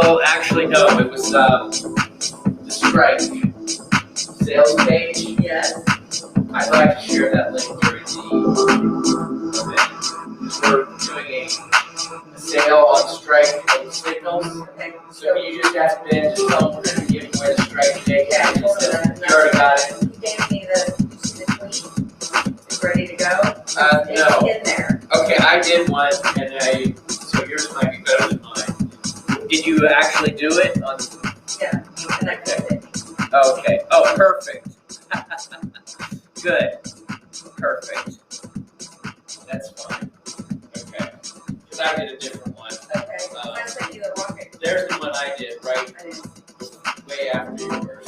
Well, actually, no. It was the strike sales page. Yes. I'd like to share that link during the event. We're doing a sale on strike signals. Okay. So you just ask Ben, just tell him we're going to be giving away the strike today. Yeah, You already got it. You gave me the tweet. It's ready to go. No. It's in there. Okay, I did one, and so yours might be better than mine. Did you actually do it? Yeah, and I clicked it. Okay. Oh, perfect. Good. Perfect. That's fine. Okay. Because I did a different one. Okay. I sent you the rocket. There's the one I did, right? I didn't. Way after yours.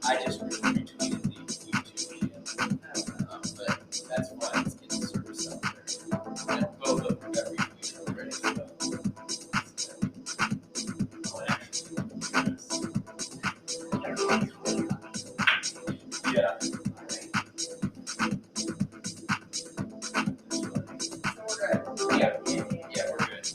I just retweeted the YouTube channel. But that's fine. It's getting service out there. And both of them got retweeted already. So. Yeah. Yeah, we're good.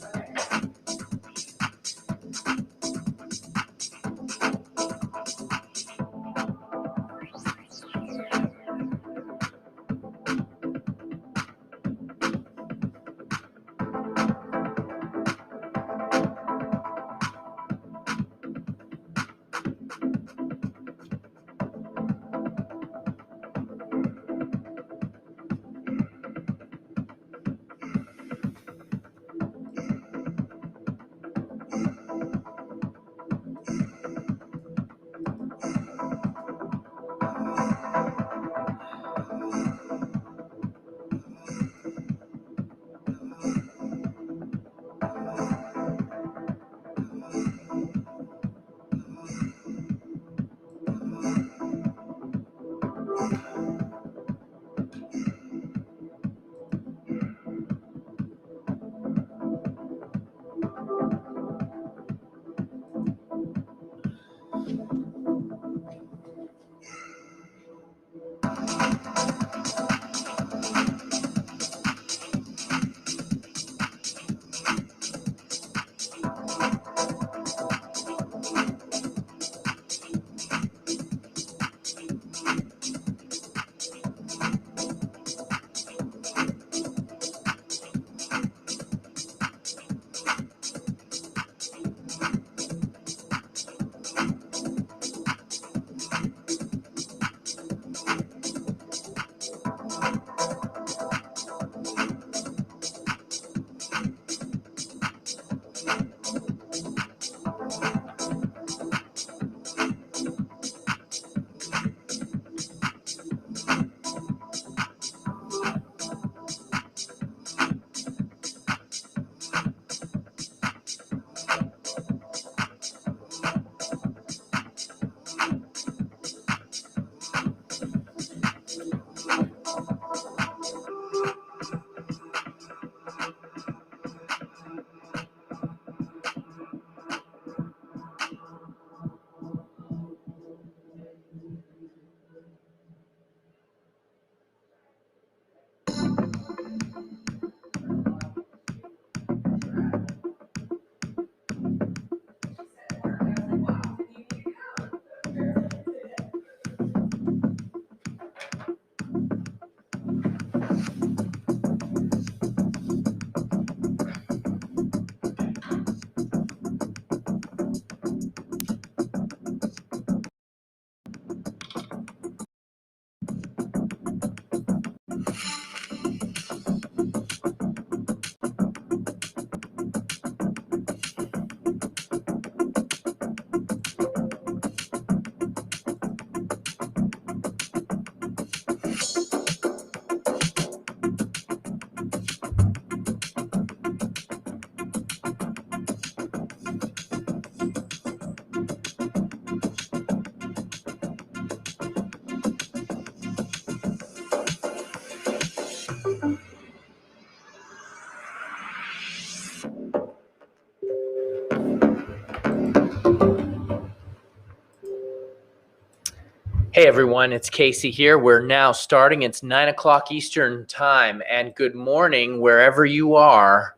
Hey everyone, it's Casey here. We're now starting. It's 9 o'clock Eastern time, and good morning wherever you are.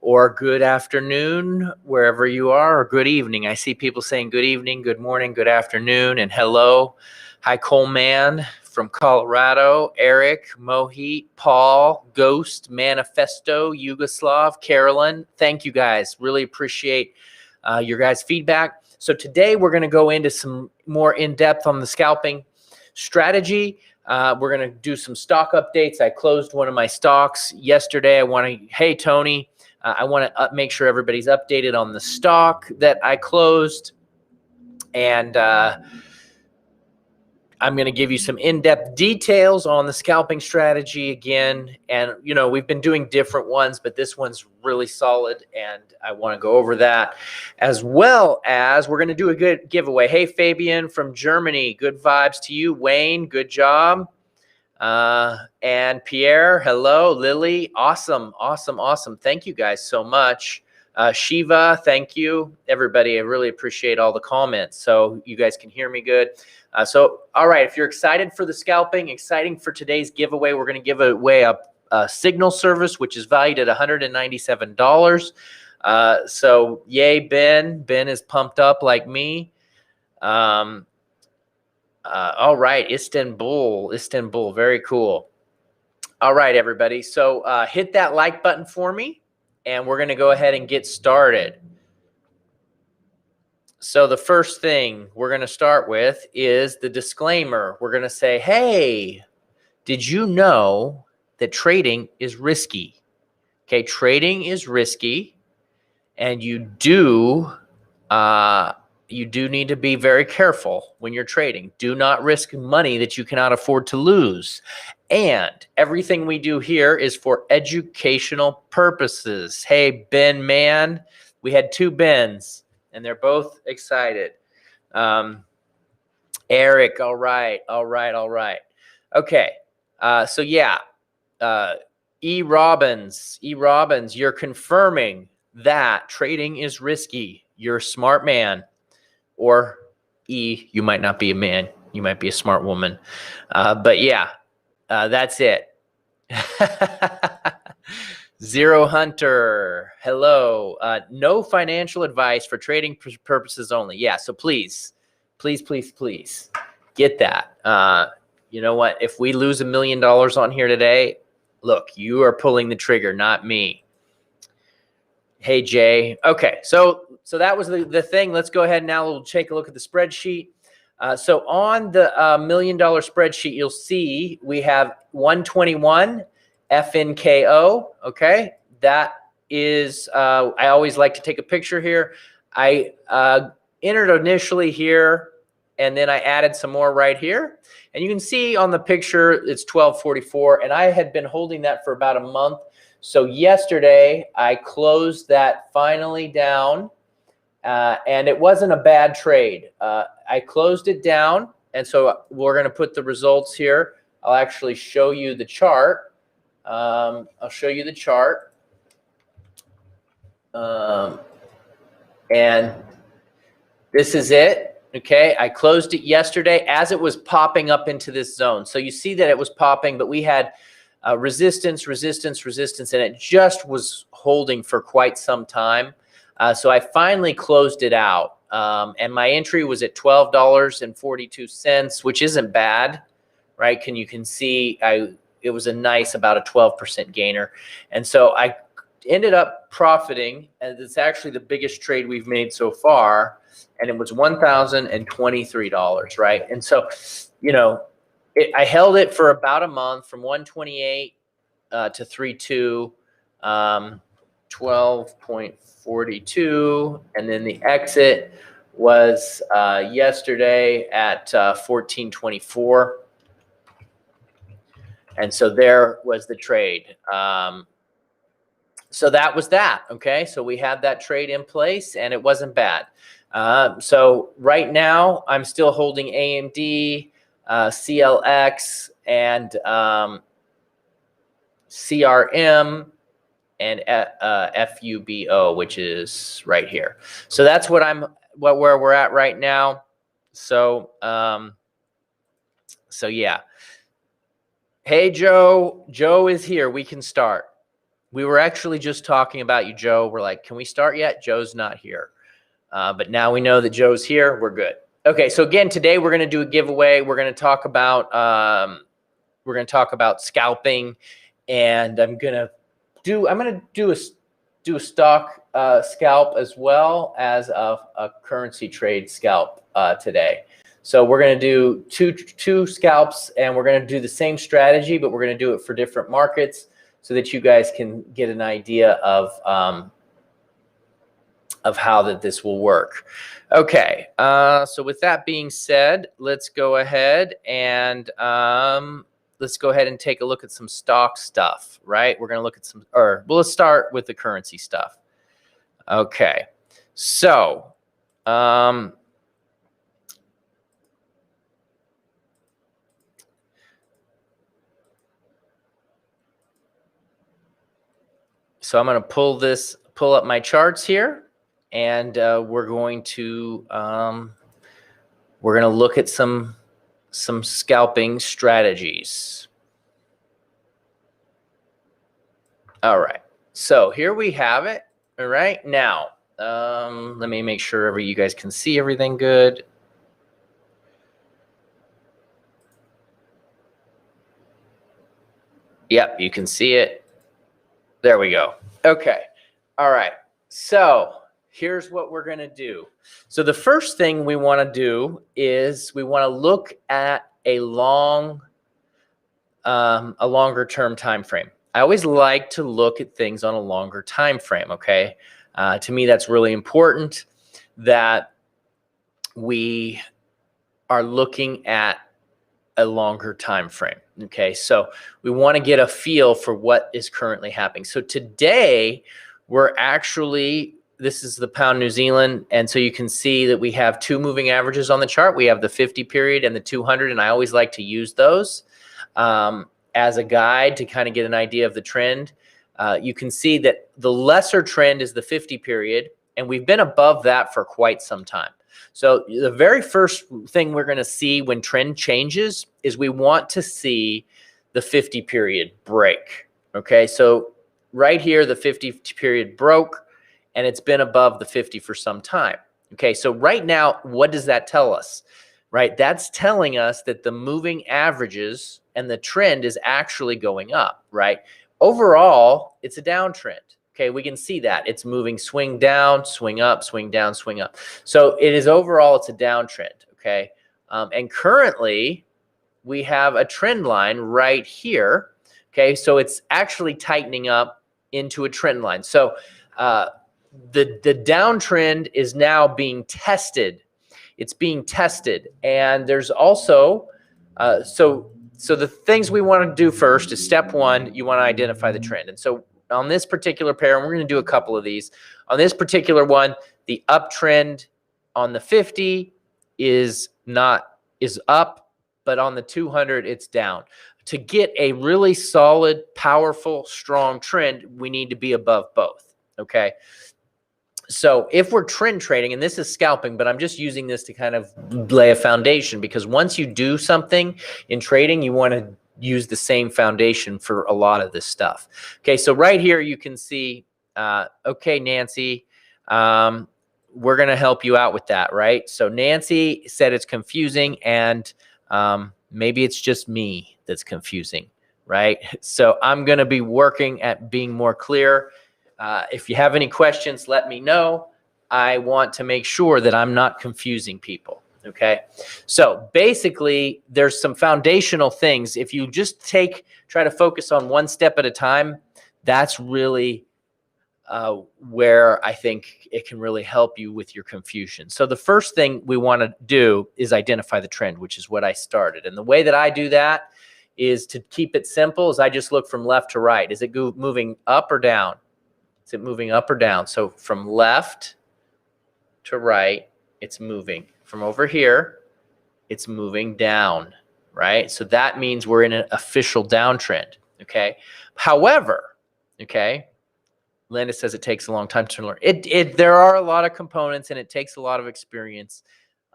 or good afternoon, wherever you are, or good evening. I see people saying good evening, good morning, good afternoon, and hello. Hi, Coleman from Colorado, Eric, Mohit, Paul, Ghost, Manifesto, Yugoslav, Carolyn. Thank you guys. Really appreciate your guys' feedback. So today we're going to go into some more in-depth on the scalping strategy. We're going to do some stock updates. I closed one of my stocks yesterday. Hey, Tony, I want to make sure everybody's updated on the stock that I closed. And I'm going to give you some in-depth details on the scalping strategy again. And, you know, we've been doing different ones, but this one's really solid. And I want to go over that, as well as we're going to do a good giveaway. Hey, Fabian from Germany, good vibes to you. Wayne, good job. And Pierre, hello. Lily, awesome, awesome, awesome. Thank you guys so much. Shiva, thank you. Everybody, I really appreciate all the comments. So you guys can hear me good. All right, if you're excited for the scalping, exciting for today's giveaway, we're going to give away a signal service, which is valued at $197. So yay, Ben. Ben is pumped up like me. All right, Istanbul, very cool. All right, everybody. So hit that like button for me, and we're going to go ahead and get started. So the first thing we're going to start with is the disclaimer. We're going to say, hey, did you know that trading is risky? Okay, trading is risky, and you do need to be very careful when you're trading. Do not risk money that you cannot afford to lose. And everything we do here is for educational purposes. Hey, Ben, man, we had two Bens, and they're both excited. Eric, all right. Okay, so yeah, E. Robbins, you're confirming that trading is risky. You're a smart man. Or E, you might not be a man. You might be a smart woman. But yeah, that's it. Zero Hunter, hello. No financial advice for trading purposes only. Yeah, so please get that. You know what? If we lose $1 million on here today, look, you are pulling the trigger, not me. Hey, Jay. Okay, so that was the thing. Let's go ahead now. We'll take a look at the spreadsheet. So on the $1 million spreadsheet, you'll see we have 121 FNKO. Okay, that is, I always like to take a picture here. I entered initially here, and then I added some more right here. And you can see on the picture, it's 1244, and I had been holding that for about a month. So yesterday, I closed that finally down, and it wasn't a bad trade. I closed it down, and so we're going to put the results here. I'll actually show you the chart. I'll show you the chart. And this is it. Okay, I closed it yesterday as it was popping up into this zone. So you see that it was popping, but we had resistance, and it just was holding for quite some time. So I finally closed it out, and my entry was at $12.42, which isn't bad, right? You can see it was a nice about a 12% gainer, and so I ended up profiting, and it's actually the biggest trade we've made so far, and it was $1,023, right? And so, you know, I held it for about a month from 128 to 32, 12.42, and then the exit was yesterday at 1424, and so there was the trade. So that was that. Okay, so we had that trade in place, and it wasn't bad. So right now, I'm still holding AMD. CLX and CRM and FUBO, which is right here. So that's where we're at right now. So yeah. Hey, Joe is here. We can start. we were actually just talking about you, Joe. We're like, can we start yet? Joe's not here. But now we know that Joe's here. We're good. Okay, so again, today we're going to do a giveaway. We're going to talk about scalping, and I'm going to do a stock scalp as well as a currency trade scalp today. So we're going to do two scalps, and we're going to do the same strategy, but we're going to do it for different markets so that you guys can get an idea of how this will work. Okay, so with that being said, let's go ahead and take a look at some stock stuff, right? We're going to look at let's start with the currency stuff. Okay, so I'm going to pull up my charts here, and we're going to look at some scalping strategies. All right, so here we have it. All right, now let me make sure you guys can see everything good. Yep, you can see it. There we go. Okay. All right. So here's what we're going to do. So the first thing we want to do is we want to look at a longer term time frame. I always like to look at things on a longer time frame. Okay. To me, that's really important that we are looking at a longer time frame. Okay, so we want to get a feel for what is currently happening. So today this is the pound New Zealand, and so you can see that we have two moving averages on the chart. We have the 50 period and the 200, and I always like to use those as a guide to kind of get an idea of the trend. You can see that the lesser trend is the 50 period, and we've been above that for quite some time. So the very first thing we're going to see when trend changes is we want to see the 50 period break. Okay, so right here, the 50 period broke, and it's been above the 50 for some time. Okay, so right now, what does that tell us? Right, that's telling us that the moving averages and the trend is actually going up, right? Overall, it's a downtrend. Okay, we can see that it's moving swing down, swing up, swing down, swing up. So it is overall, it's a downtrend. Okay, and currently we have a trend line right here. Okay, so it's actually tightening up into a trend line. So the downtrend is now being tested. It's being tested, and there's also so the things we want to do first is step one. You want to identify the trend, and so on this particular pair, and we're going to do a couple of these. On this particular one, the uptrend on the 50 is up, but on the 200, it's down. To get a really solid, powerful, strong trend, we need to be above both. Okay. So if we're trend trading, and this is scalping, but I'm just using this to kind of lay a foundation, because once you do something in trading, you want to use the same foundation for a lot of this stuff. Okay, so right here you can see, okay, Nancy, we're going to help you out with that, right? So Nancy said it's confusing, and maybe it's just me that's confusing, right? So I'm going to be working at being more clear. If you have any questions, let me know. I want to make sure that I'm not confusing people. Okay, so basically there's some foundational things. If you just try to focus on one step at a time, that's really where I think it can really help you with your confusion. So the first thing we want to do is identify the trend, which is what I started. And the way that I do that is to keep it simple is I just look from left to right. Is it moving up or down? Is it moving up or down? So from left to right, it's moving. From over here, it's moving down, right? So that means we're in an official downtrend, okay? However, okay, Linda says it takes a long time to learn. There are a lot of components, and it takes a lot of experience,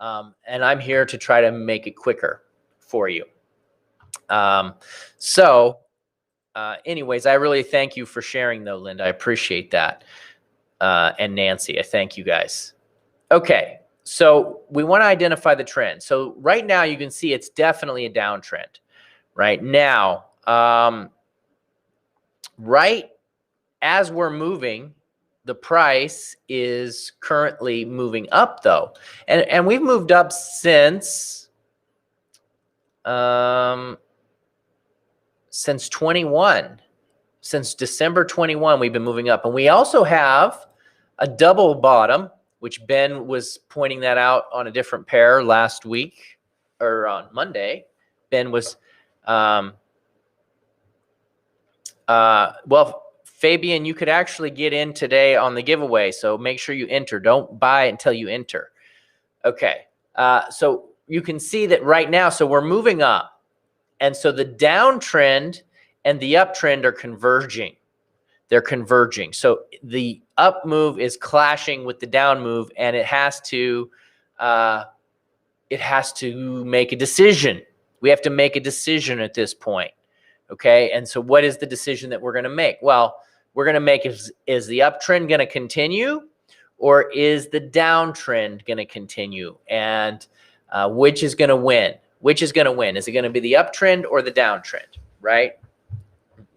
and I'm here to try to make it quicker for you. anyways, I really thank you for sharing though, Linda. I appreciate that. And Nancy, I thank you guys. Okay, so we want to identify the trend. So right now you can see it's definitely a downtrend. Right now, right as we're moving, the price is currently moving up though. And we've moved up since 21. Since December 21, we've been moving up. And we also have a double bottom, which Ben was pointing that out on a different pair last week or on Monday. Ben was, well, Fabian, you could actually get in today on the giveaway. So make sure you enter. Don't buy until you enter. Okay. So you can see that right now, so we're moving up. And so the downtrend and the uptrend are converging. They're converging. So the up move is clashing with the down move, and it has to make a decision. We have to make a decision at this point. Okay. And so what is the decision that we're going to make? Well, we're going to make is the uptrend going to continue, or is the downtrend going to continue? And which is going to win? Which is going to win? Is it going to be the uptrend or the downtrend? Right?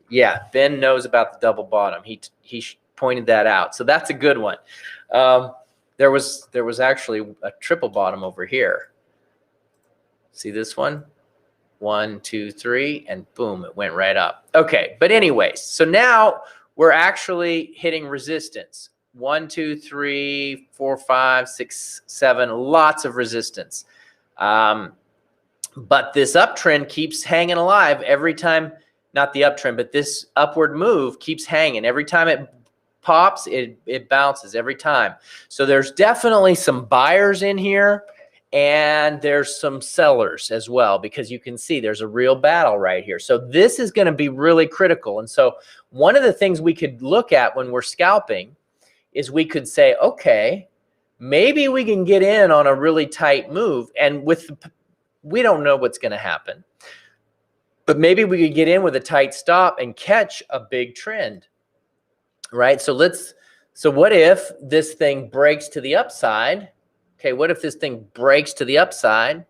Yeah, Ben knows about the double bottom. He pointed that out. So that's a good one. There was actually a triple bottom over here. See this one? 1, 2, 3, and boom, it went right up. Okay, but anyways, so now we're actually hitting resistance. 1, 2, 3, 4, 5, 6, 7, lots of resistance. But this uptrend keeps hanging alive every time. Not the uptrend, but this upward move keeps hanging. Every time it pops, it bounces every time. So there's definitely some buyers in here, and there's some sellers as well, because you can see there's a real battle right here. So this is going to be really critical. And so one of the things we could look at when we're scalping is we could say, okay, maybe we can get in on a really tight move. And we don't know what's going to happen. But maybe we could get in with a tight stop and catch a big trend, right? So what if this thing breaks to the upside? Okay, what if this thing breaks to the upside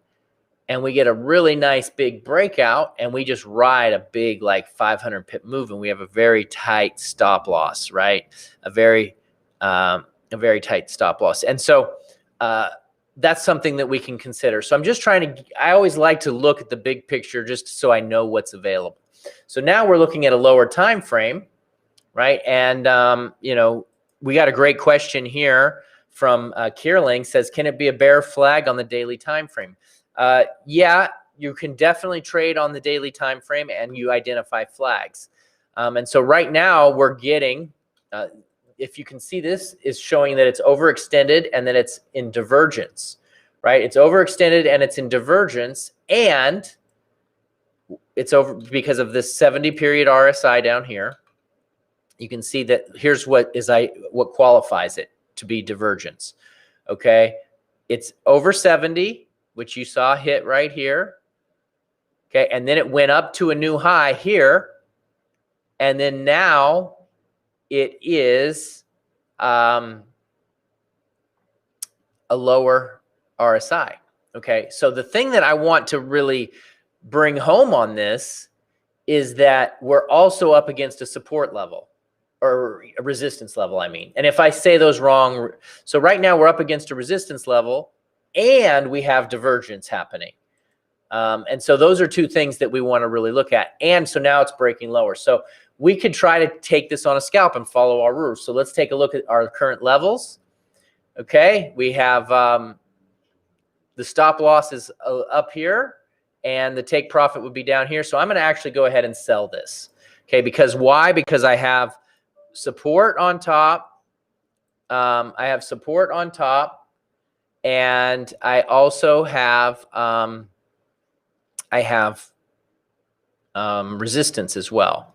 and we get a really nice big breakout and we just ride a big like 500 pip move and we have a very tight stop loss, right? A very tight stop loss. And so that's something that we can consider. So I'm just I always like to look at the big picture just so I know what's available. So now we're looking at a lower time frame, right? And, we got a great question here from Kierling. Says, can it be a bear flag on the daily time frame? Yeah, you can definitely trade on the daily time frame and you identify flags. And so right now we're getting, if you can see, this is showing that it's overextended and that it's in divergence, right? It's overextended and it's in divergence, and it's over because of this 70 period RSI down here. You can see that here's what qualifies it to be divergence. Okay, it's over 70, which you saw hit right here. Okay, and then it went up to a new high here, and then now it is a lower RSI. Okay, so the thing that I want to really bring home on this is that we're also up against a support level, or a resistance level, I mean. And if I say those wrong, so right now we're up against a resistance level and we have divergence happening. And so those are two things that we want to really look at. And so now it's breaking lower. So we could try to take this on a scalp and follow our rules. So let's take a look at our current levels. Okay, we have the stop loss is up here and the take profit would be down here. So I'm going to actually go ahead and sell this. Okay, because why? Because I have support on top. I have support on top, and I also have resistance as well,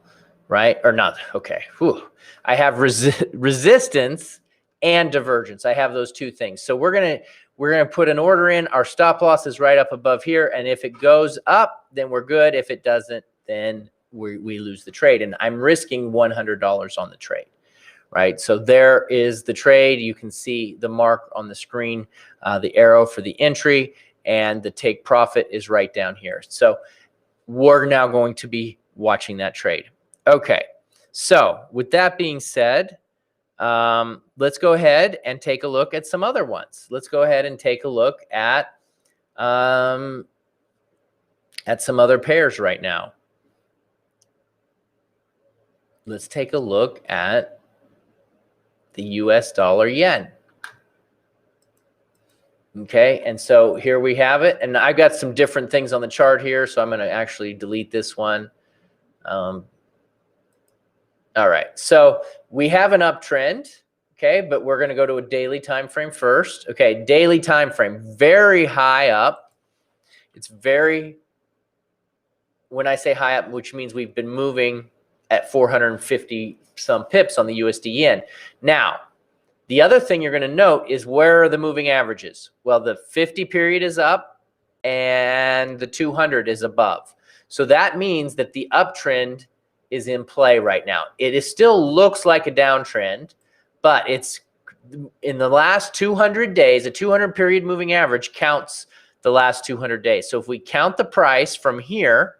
right? Or not? Okay. Whew. I have resistance and divergence. I have those two things. So we're gonna put an order in. Our stop loss is right up above here, and if it goes up, then we're good. If it doesn't, then we lose the trade, and I'm risking $100 on the trade, right? So there is the trade. You can see the mark on the screen, the arrow for the entry, and the take profit is right down here. So we're now going to be watching that trade. Okay, so with that being said, let's go ahead and take a look at some other ones. Let's go ahead and take a look at some other pairs right now. Let's take a look at the US dollar yen. Okay, and so here we have it. And I've got some different things on the chart here, so I'm going to actually delete this one. All right, so we have an uptrend, okay, but we're going to go to a daily time frame first. Okay, daily time frame, very high up. It's very, when I say high up, which means we've been moving at 450 some pips on the USD yen. Now, the other thing you're going to note is where are the moving averages? Well, the 50 period is up and the 200 is above. So that means that the uptrend is in play right now. It is still looks like a downtrend, but it's in the last 200 days, a 200 period moving average counts the last 200 days. So if we count the price from here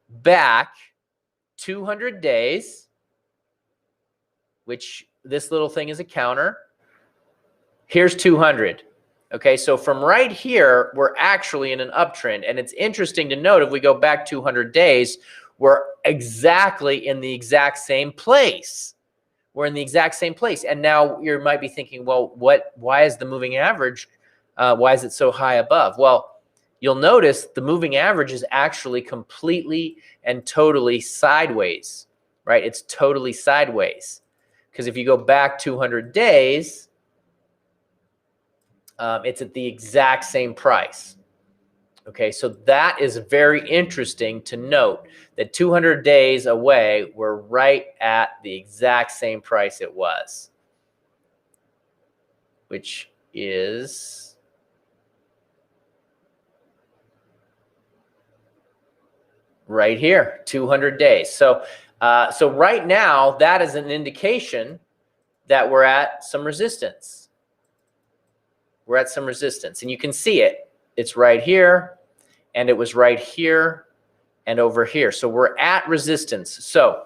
back 200 days, which this little thing is a counter, here's 200. Okay, so from right here, we're actually in an uptrend. And it's interesting to note, if we go back 200 days, we're exactly in the exact same place. We're in the exact same place. And now you might be thinking, well, why is the moving average, why is it so high above? Well, you'll notice the moving average is actually completely and totally sideways, right? It's totally sideways. Because if you go back 200 days, it's at the exact same price. Okay, so that is very interesting to note that 200 days away, we're right at the exact same price it was, which is right here, 200 days. So right now, that is an indication that we're at some resistance. We're at some resistance, and you can see it. It's right here, and it was right here and over here. So we're at resistance. So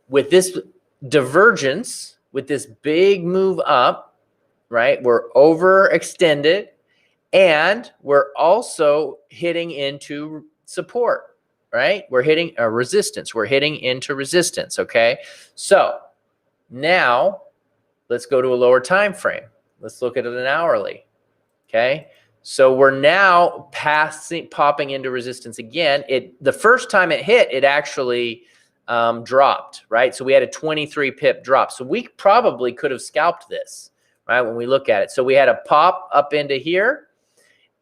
with this divergence, with this big move up, right, we're overextended, and we're also hitting into support. Right? We're hitting a resistance. We're hitting into resistance, okay? So now let's go to a lower time frame. Let's look at it an hourly, okay? So we're now popping into resistance again. The first time it hit, it actually dropped, right? So we had a 23 pip drop. So we probably could have scalped this, right, when we look at it. So we had a pop up into here,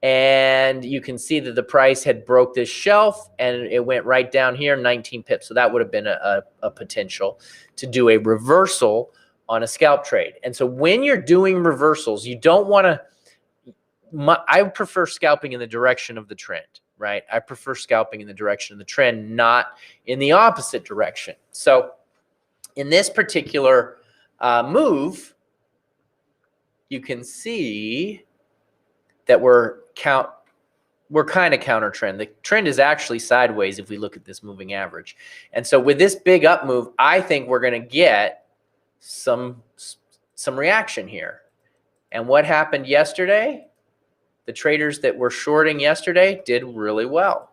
and you can see that the price had broke this shelf and it went right down here, 19 pips. So that would have been a potential to do a reversal on a scalp trade. And so when you're doing reversals, you don't want to, I prefer scalping in the direction of the trend, right? I prefer scalping in the direction of the trend, not in the opposite direction. So in this particular move, you can see that we're kind of counter trend. The trend is actually sideways if we look at this moving average. And so with this big up move, I think we're going to get some reaction here. And what happened yesterday? The traders that were shorting yesterday did really well,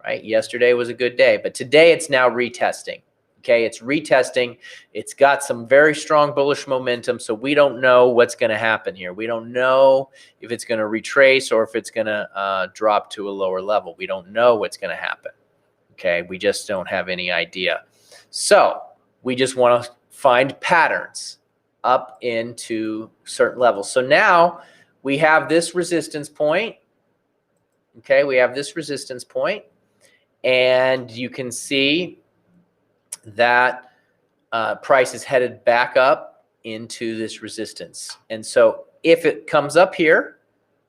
right? Yesterday was a good day, but today it's now retesting. Okay, it's retesting. It's got some very strong bullish momentum, so we don't know what's going to happen here. We don't know if it's going to retrace or if it's going to drop to a lower level. We don't know what's going to happen. Okay, we just don't have any idea. So we just want to find patterns up into certain levels. So now we have this resistance point. Okay, we have this resistance point, and you can see that price is headed back up into this resistance. And so if it comes up here,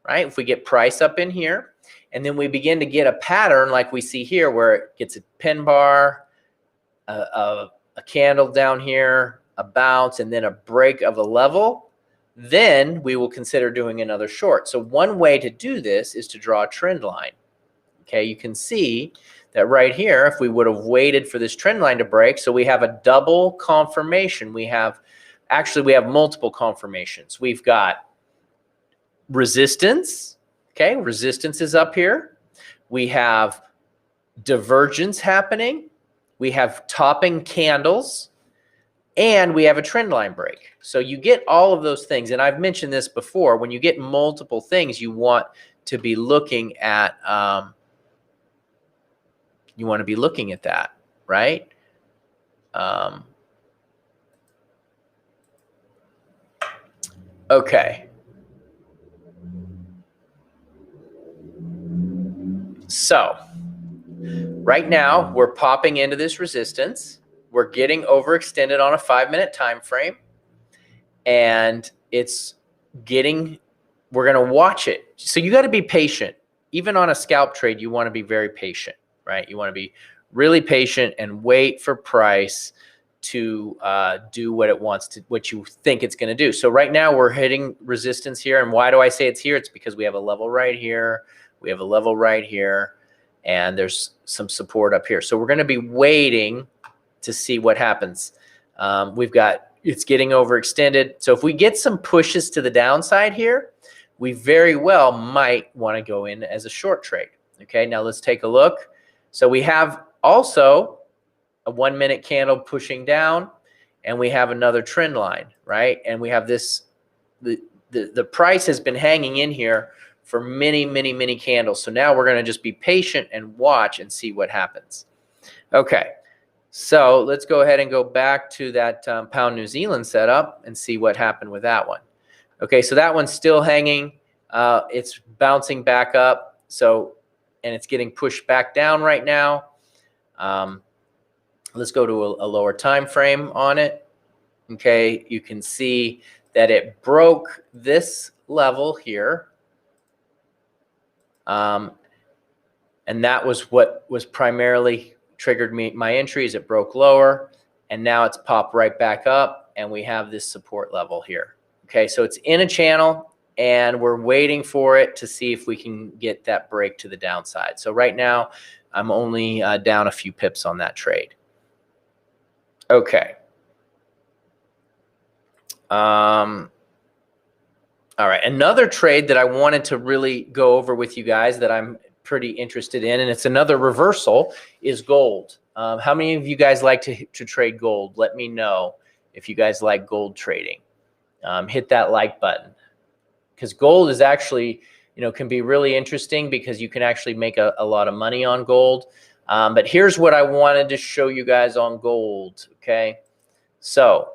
right, if we get price up in here, and then we begin to get a pattern like we see here where it gets a pin bar, a candle down here, a bounce, and then a break of a level, then we will consider doing another short. So one way to do this is to draw a trend line. Okay, you can see that right here, if we would have waited for this trend line to break, so we have a double confirmation. We have multiple confirmations. We've got resistance. Okay, resistance is up here. We have divergence happening. We have topping candles, and we have a trend line break. So you get all of those things, and I've mentioned this before. When you get multiple things, you want to be looking at that, right? Okay. So right now we're popping into this resistance. We're getting overextended on a 5-minute time frame, and we're going to watch it. So you got to be patient. Even on a scalp trade, you want to be very patient, right? You want to be really patient and wait for price to do what you think it's going to do. So right now we're hitting resistance here. And why do I say it's here? It's because we have a level right here. We have a level right here. And there's some support up here. So we're going to be waiting to see what happens. It's getting overextended. So if we get some pushes to the downside here, we very well might want to go in as a short trade. Okay, now let's take a look. So we have also a 1-minute candle pushing down, and we have another trend line, right? And we have this, the price has been hanging in here for many, many, many candles. So now we're going to just be patient and watch and see what happens. Okay, so let's go ahead and go back to that pound New Zealand setup and see what happened with that one. Okay, so that one's still hanging. It's bouncing back up. And it's getting pushed back down right now. Let's go to a lower time frame on it. Okay, you can see that it broke this level here. And that was what was primarily triggered my entries. It broke lower, and now it's popped right back up, and we have this support level here. Okay, so it's in a channel, and we're waiting for it to see if we can get that break to the downside. So right now, I'm only down a few pips on that trade. Okay. All right, another trade that I wanted to really go over with you guys that I'm pretty interested in, and it's another reversal, is gold. How many of you guys like to trade gold? Let me know if you guys like gold trading. Hit that like button, because gold is actually, can be really interesting because you can actually make a lot of money on gold. But here's what I wanted to show you guys on gold, okay? So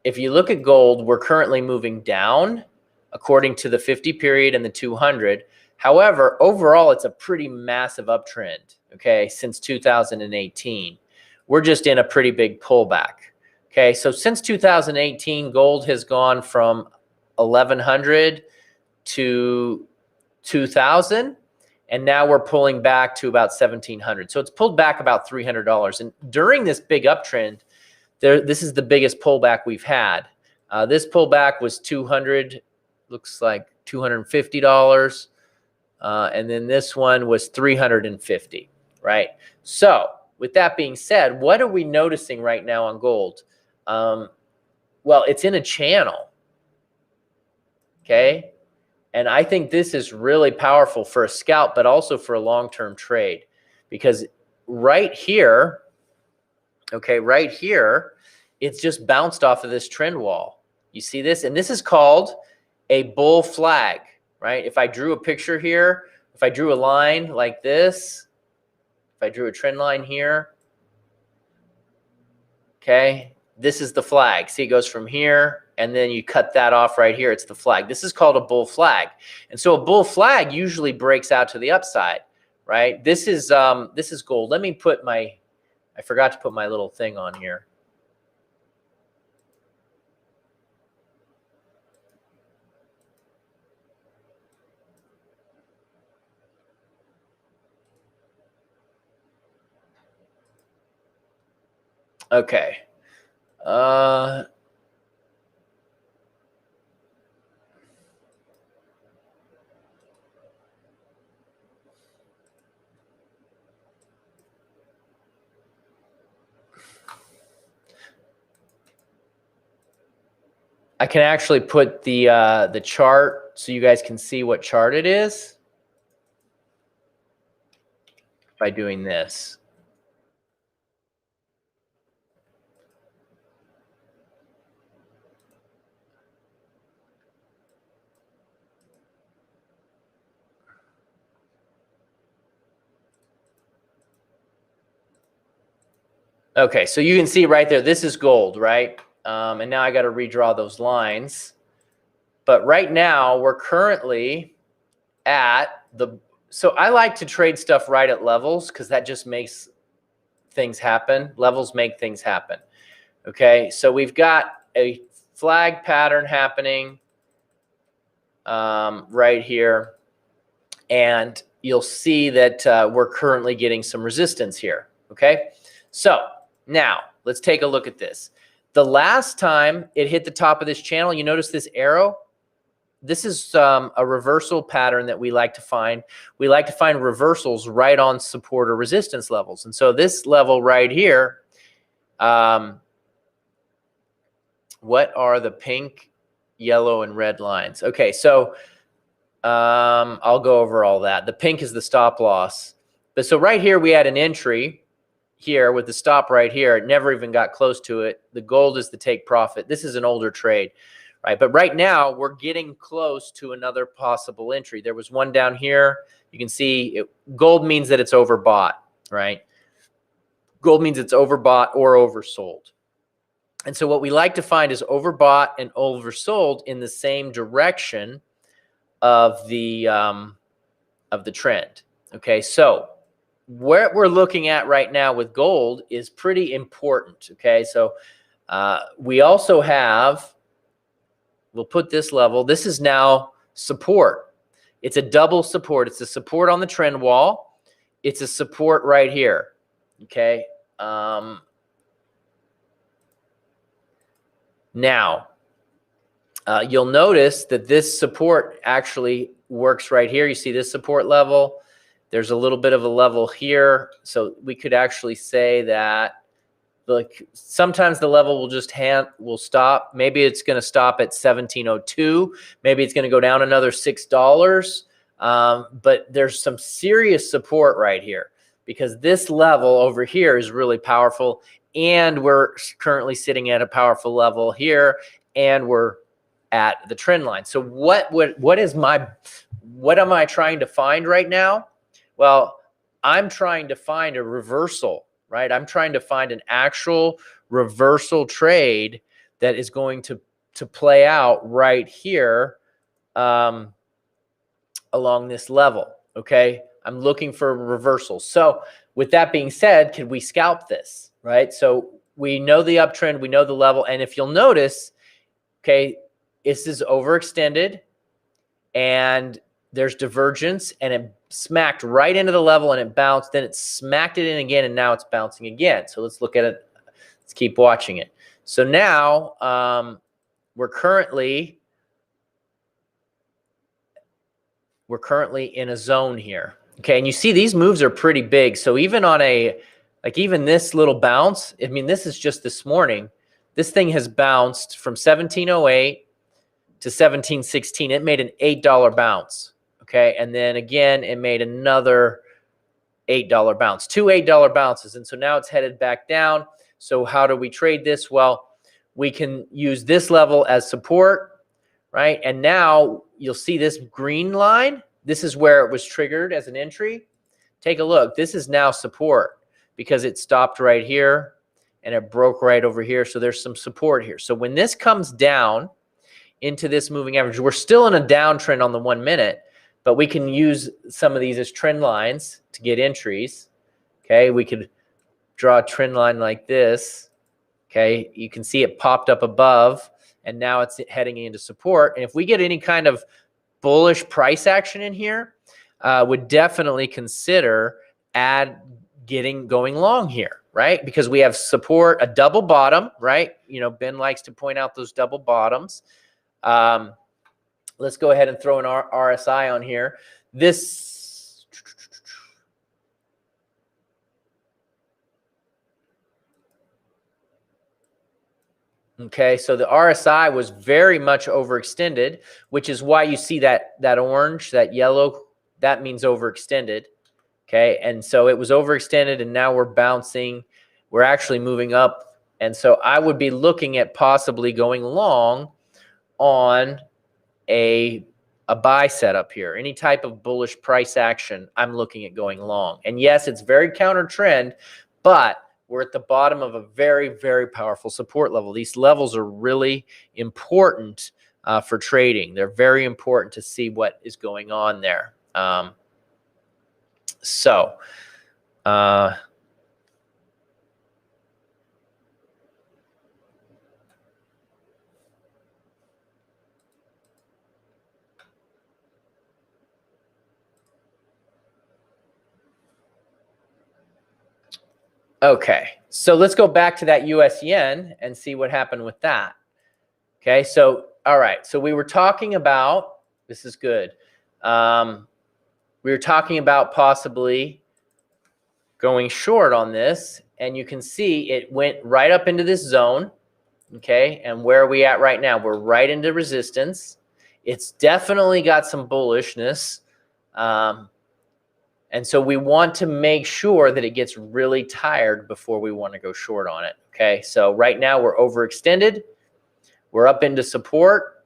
if you look at gold, we're currently moving down according to the 50 period and the 200. However, overall, it's a pretty massive uptrend, okay, since 2018. We're just in a pretty big pullback, okay? So since 2018, gold has gone from 1,100 to 2,000, and now we're pulling back to about 1,700. So it's pulled back about $300. And during this big uptrend, this is the biggest pullback we've had. This pullback was 200, looks like $250. And then this one was 350, right? So with that being said, what are we noticing right now on gold? Well, it's in a channel, okay? And I think this is really powerful for a scalp, but also for a long-term trade, because right here, okay, right here, it's just bounced off of this trend wall. You see this? And this is called a bull flag, right? If I drew a picture here, if I drew a line like this, if I drew a trend line here, okay, this is the flag. See, it goes from here, and then you cut that off right here. It's the flag. This is called a bull flag. And so a bull flag usually breaks out to the upside, right? This is gold. Let me put I forgot to put my little thing on here. Okay. I can actually put the chart so you guys can see what chart it is by doing this. Okay, so you can see right there, this is gold, right? And now I got to redraw those lines. But right now, we're currently at the, so I like to trade stuff right at levels because that just makes things happen. Levels make things happen. Okay, so we've got a flag pattern happening right here. And you'll see that we're currently getting some resistance here. Okay, so now let's take a look at this. The last time it hit the top of this channel, you notice this arrow? This is a reversal pattern that we like to find. We like to find reversals right on support or resistance levels. And so this level right here, what are the pink, yellow, and red lines? Okay, so I'll go over all that. The pink is the stop loss. But so right here we had an entry here with the stop right here. It never even got close to it. The gold is the take profit. This is an older trade, right? But right now we're getting close to another possible entry. There was one down here. You can see gold means that it's overbought, right? Gold means it's overbought or oversold. And so what we like to find is overbought and oversold in the same direction of the trend. Okay, so what we're looking at right now with gold is pretty important. Okay, so we also have, we'll put this level, this is now support. It's a double support. It's a support on the trend wall. It's a support right here. Okay, now you'll notice that this support actually works right here. You see this support level. There's a little bit of a level here. So we could actually say that like sometimes the level will just will stop. Maybe it's going to stop at 1702. Maybe it's going to go down another $6. But there's some serious support right here because this level over here is really powerful. And we're currently sitting at a powerful level here. And we're at the trend line. So what am I trying to find right now? Well, I'm trying to find a reversal, right? I'm trying to find an actual reversal trade that is going to play out right here along this level, okay? I'm looking for a reversal. So with that being said, can we scalp this, right? So we know the uptrend, we know the level, and if you'll notice, okay, this is overextended and there's divergence and it smacked right into the level and it bounced, then it smacked it in again and now it's bouncing again. So let's look at it. Let's keep watching it. So now we're currently in a zone here. Okay, and you see these moves are pretty big. So even on even this little bounce, I mean, this is just this morning. This thing has bounced from 1708 to 1716. It made an $8 bounce. Okay, and then again, it made another $8 bounce, two $8 bounces. And so now it's headed back down. So how do we trade this? Well, we can use this level as support, right? And now you'll see this green line. This is where it was triggered as an entry. Take a look. This is now support because it stopped right here and it broke right over here. So there's some support here. So when this comes down into this moving average, we're still in a downtrend on the 1 minute, but we can use some of these as trend lines to get entries. Okay, we could draw a trend line like this. Okay, you can see it popped up above and now it's heading into support. And if we get any kind of bullish price action in here, would definitely consider going long here, right? Because we have support, a double bottom, right? Ben likes to point out those double bottoms. Let's go ahead and throw an RSI on here. Okay, so the RSI was very much overextended, which is why you see that orange, that yellow, that means overextended. Okay, and so it was overextended, and now we're bouncing. We're actually moving up, and so I would be looking at possibly going long on a buy setup here. Any type of bullish price action, I'm looking at going long. And yes, it's very counter trend, but we're at the bottom of a very, very powerful support level. These levels are really important for trading. They're very important to see what is going on there. Okay, so let's go back to that US yen and see what happened with that. Okay, so all right, so we were talking about, this is good. We were talking about possibly going short on this, and you can see it went right up into this zone. Okay, and where are we at right now? We're right into resistance. It's definitely got some bullishness. And so we want to make sure that it gets really tired before we want to go short on it. Okay, so right now we're overextended. We're up into support,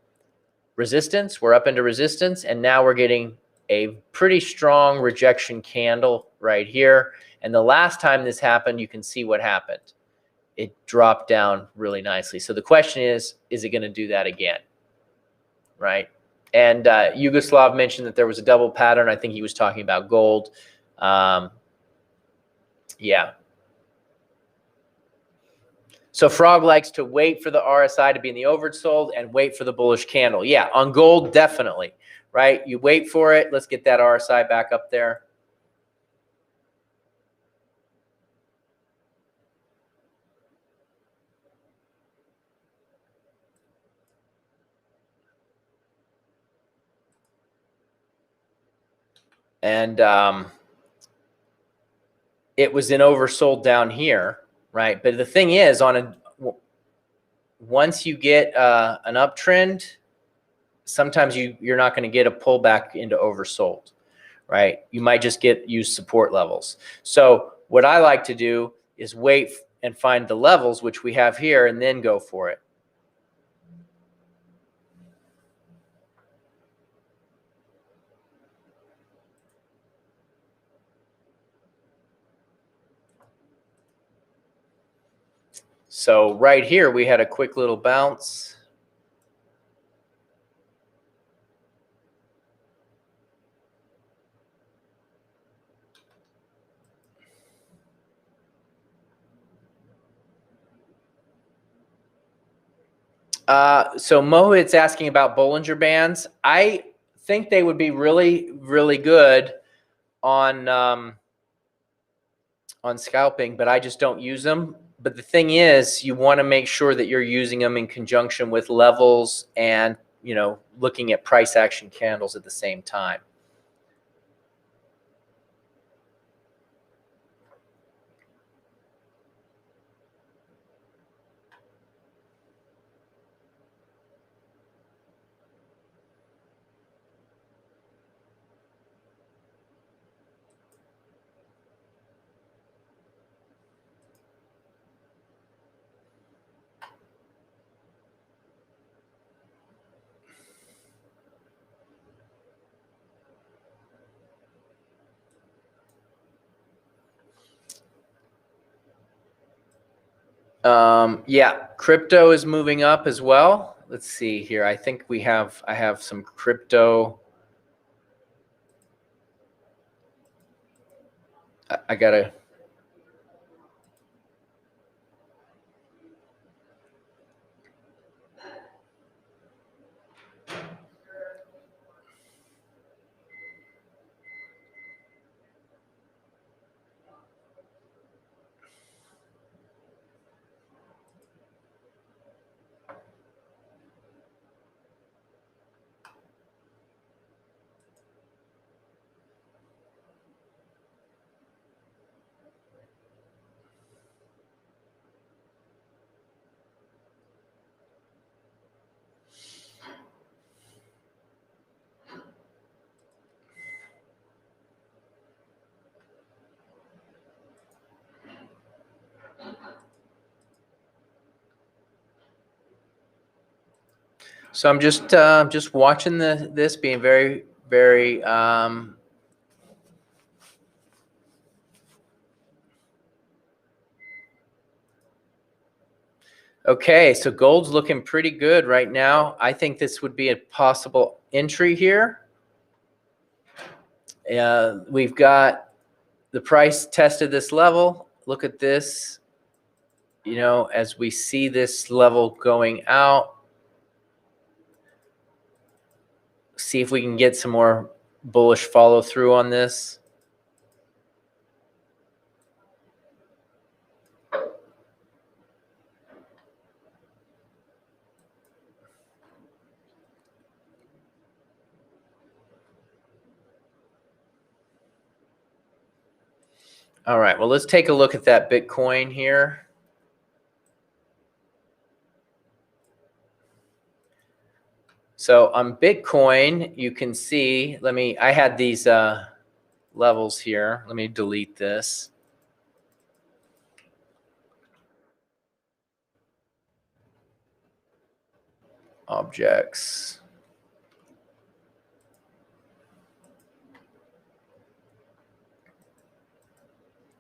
resistance. We're up into resistance, and now we're getting a pretty strong rejection candle right here. And the last time this happened, you can see what happened. It dropped down really nicely. So the question is it going to do that again? Right? And Yugoslav mentioned that there was a double pattern. I think he was talking about gold. Yeah. So Frog likes to wait for the RSI to be in the oversold and wait for the bullish candle. Yeah, on gold, definitely. Right? You wait for it. Let's get that RSI back up there. And it was in oversold down here, right? But the thing is, once you get an uptrend, sometimes you're not going to get a pullback into oversold, right? You might just use support levels. So what I like to do is wait and find the levels, which we have here, and then go for it. So right here, we had a quick little bounce. So Mohit's asking about Bollinger Bands. I think they would be really, really good on scalping, but I just don't use them. But the thing is, you want to make sure that you're using them in conjunction with levels and, looking at price action candles at the same time. Yeah, crypto is moving up as well. Let's see here. I think I have some crypto. I gotta. So I'm just watching this, being very, very okay. So gold's looking pretty good right now. I think this would be a possible entry here. We've got the price tested this level. Look at this. You know, as we see this level going out, see if we can get some more bullish follow through on this. All right, well, let's take a look at that Bitcoin here. So on Bitcoin, you can see, I had these levels here. Let me delete this. Objects.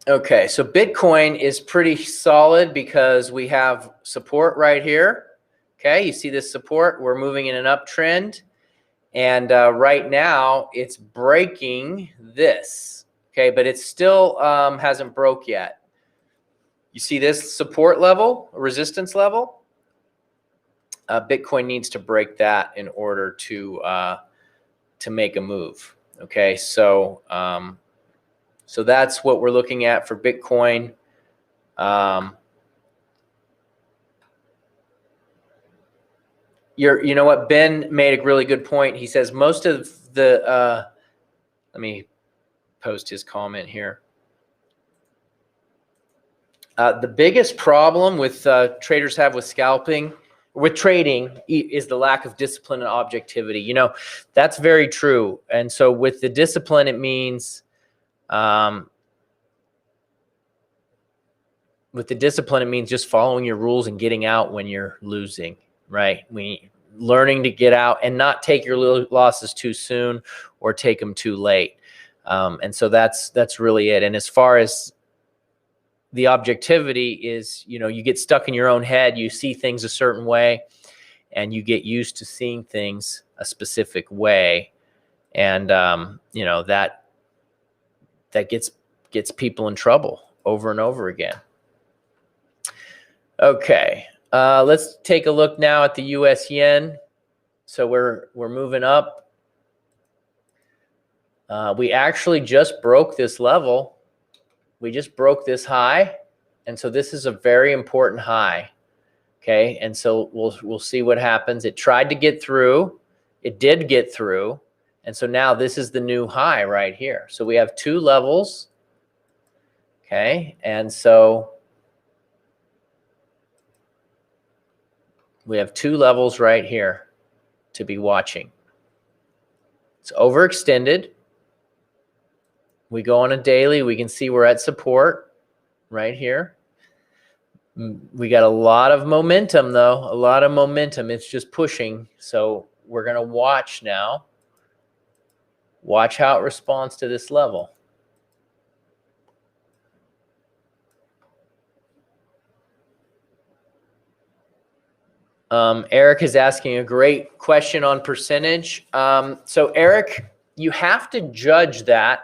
Okay, so Bitcoin is pretty solid because we have support right here. Okay, you see this support? We're moving in an uptrend. And right now, it's breaking this. Okay, but it still hasn't broke yet. You see this support level, resistance level? Bitcoin needs to break that in order to make a move. Okay, so so that's what we're looking at for Bitcoin. You know what? Ben made a really good point. He says most of the let me post his comment here. The biggest problem with traders have with scalping, with trading, is the lack of discipline and objectivity. You know, that's very true. And so with the discipline, it means just following your rules and getting out when you're losing, right? Learning to get out and not take your losses too soon or take them too late. And so that's really it. And as far as the objectivity is, you know, you get stuck in your own head, you see things a certain way, and you get used to seeing things a specific way. And, you know, that gets people in trouble over and over again. Okay, let's take a look now at the US yen. So we're moving up. We actually just broke this level. We just broke this high, and so this is a very important high. Okay, and so we'll see what happens. It tried to get through. It did get through, and so now this is the new high right here. So we have two levels. Okay, and so we have two levels right here to be watching. It's overextended. We go on a daily, we can see we're at support right here. We got a lot of momentum though, a lot of momentum. It's just pushing. So we're going to watch now. Watch how it responds to this level. Eric is asking a great question on percentage. So Eric, you have to judge that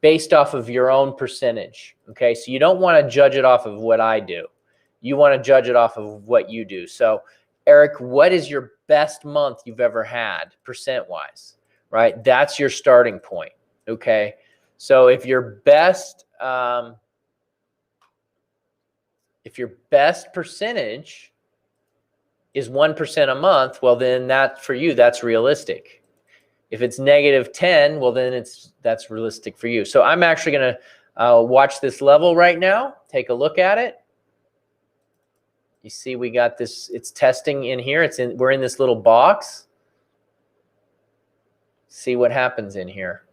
based off of your own percentage. Okay, so you don't want to judge it off of what I do. You want to judge it off of what you do. So Eric, what is your best month you've ever had percent-wise, right? That's your starting point. Okay, so if your best percentage is 1% a month, well then that for you, that's realistic. If it's -10, well then that's realistic for you. So I'm actually going to watch this level right now. Take a look at it. You see we got this, it's testing in here. We're in this little box. See what happens in here.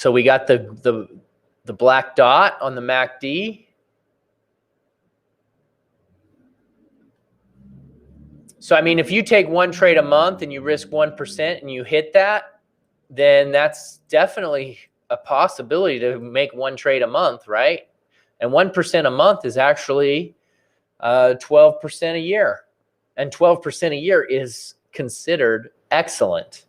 So we got the black dot on the MACD. So, I mean, if you take one trade a month and you risk 1% and you hit that, then that's definitely a possibility to make one trade a month, right? And 1% a month is actually 12% a year. And 12% a year is considered excellent.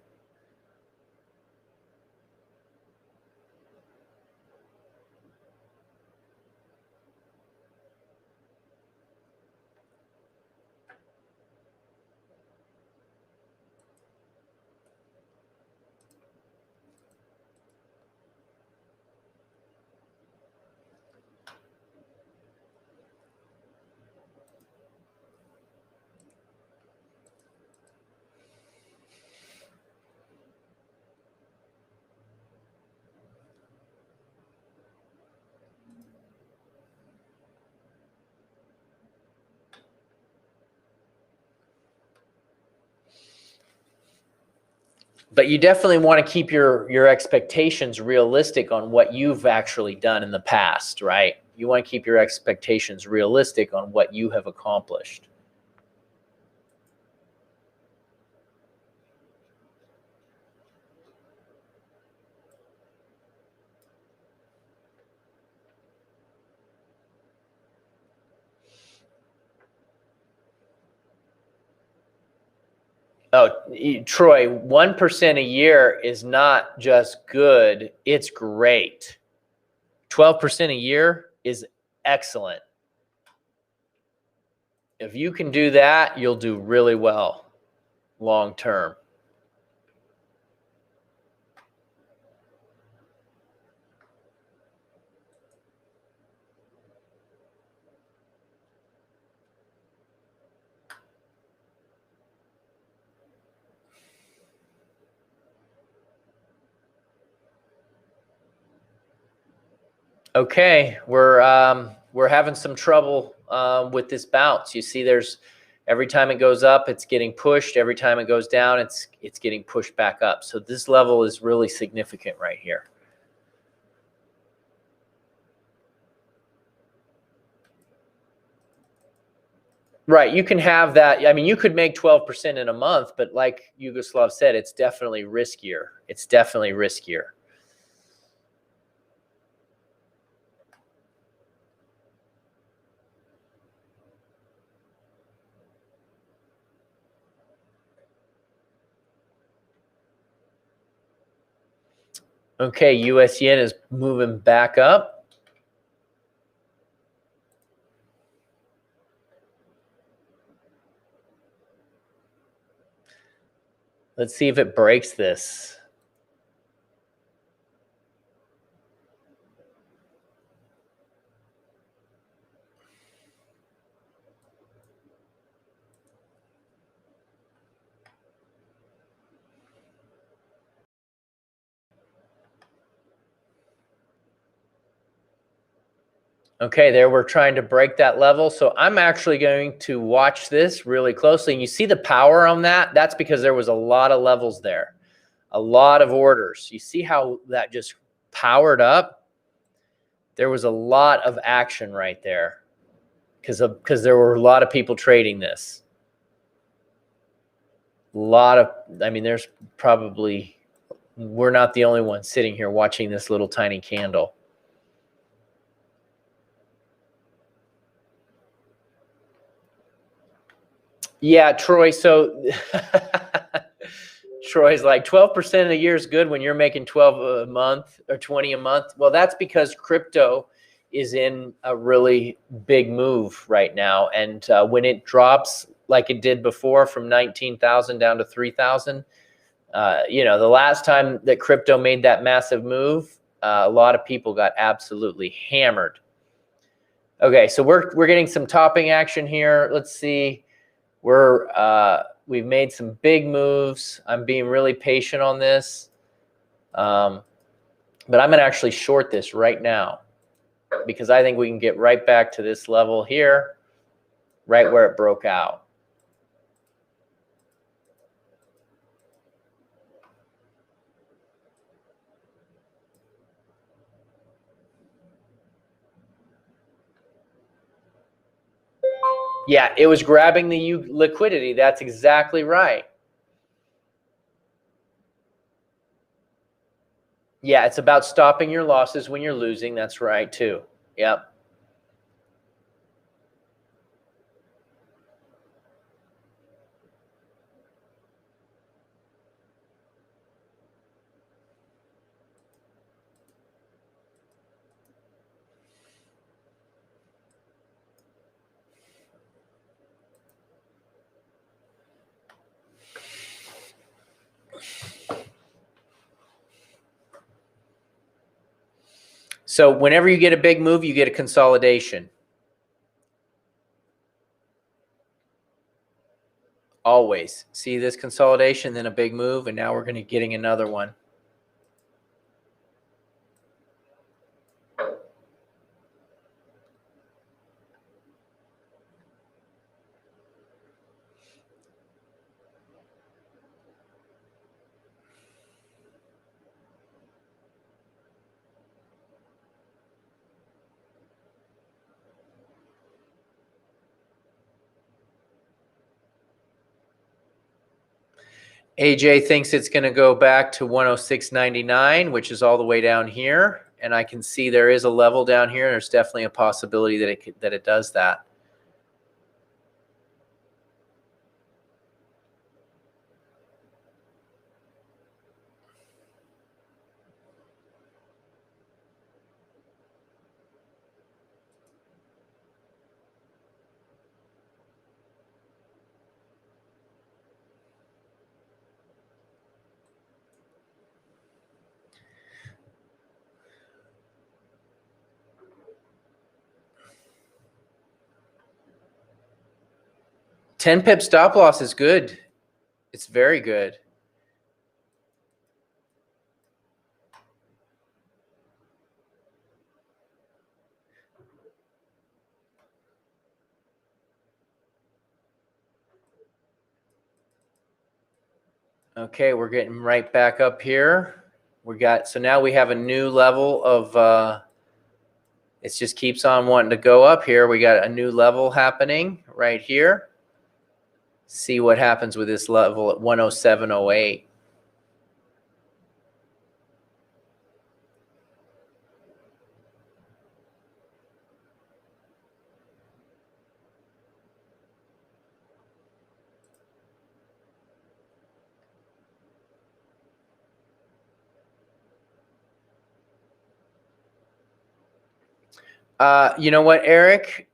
But you definitely want to keep your expectations realistic on what you've actually done in the past, right? You want to keep your expectations realistic on what you have accomplished. Oh, Troy, 1% a year is not just good, it's great. 12% a year is excellent. If you can do that, you'll do really well long term. Okay, we're having some trouble with this bounce. You see, there's every time it goes up, it's getting pushed. Every time it goes down, it's getting pushed back up. So this level is really significant right here. Right, you can have that. I mean, you could make 12% in a month, but like Yugoslav said, it's definitely riskier. It's definitely riskier. Okay, US yen is moving back up. Let's see if it breaks this. Okay, there we're trying to break that level. So I'm actually going to watch this really closely. And you see the power on that? That's because there was a lot of levels there, a lot of orders. You see how that just powered up? There was a lot of action right there because there were a lot of people trading this. A lot of, I mean, there's probably, we're not the only ones sitting here watching this little tiny candle. Yeah, Troy. So Troy's like 12% a year is good when you're making 12 a month or 20 a month. Well, that's because crypto is in a really big move right now. And when it drops like it did before from 19,000 down to 3,000, you know, the last time that crypto made that massive move, a lot of people got absolutely hammered. Okay, so we're getting some topping action here. Let's see. We've made some big moves. I'm being really patient on this. But I'm going to actually short this right now because I think we can get right back to this level here, right where it broke out. Yeah, it was grabbing the liquidity. That's exactly right. Yeah, it's about stopping your losses when you're losing. That's right, too. Yep. So whenever you get a big move, you get a consolidation. Always. See this consolidation, then a big move, and now we're going to getting another one. AJ thinks it's going to go back to 106.99, which is all the way down here. And I can see there is a level down here. There's definitely a possibility that it does that. $10 pip stop loss is good. It's very good. Okay, we're getting right back up here. So now we have a new level of, it just keeps on wanting to go up here. We got a new level happening right here. See what happens with this level at 107.08. You know what, Eric?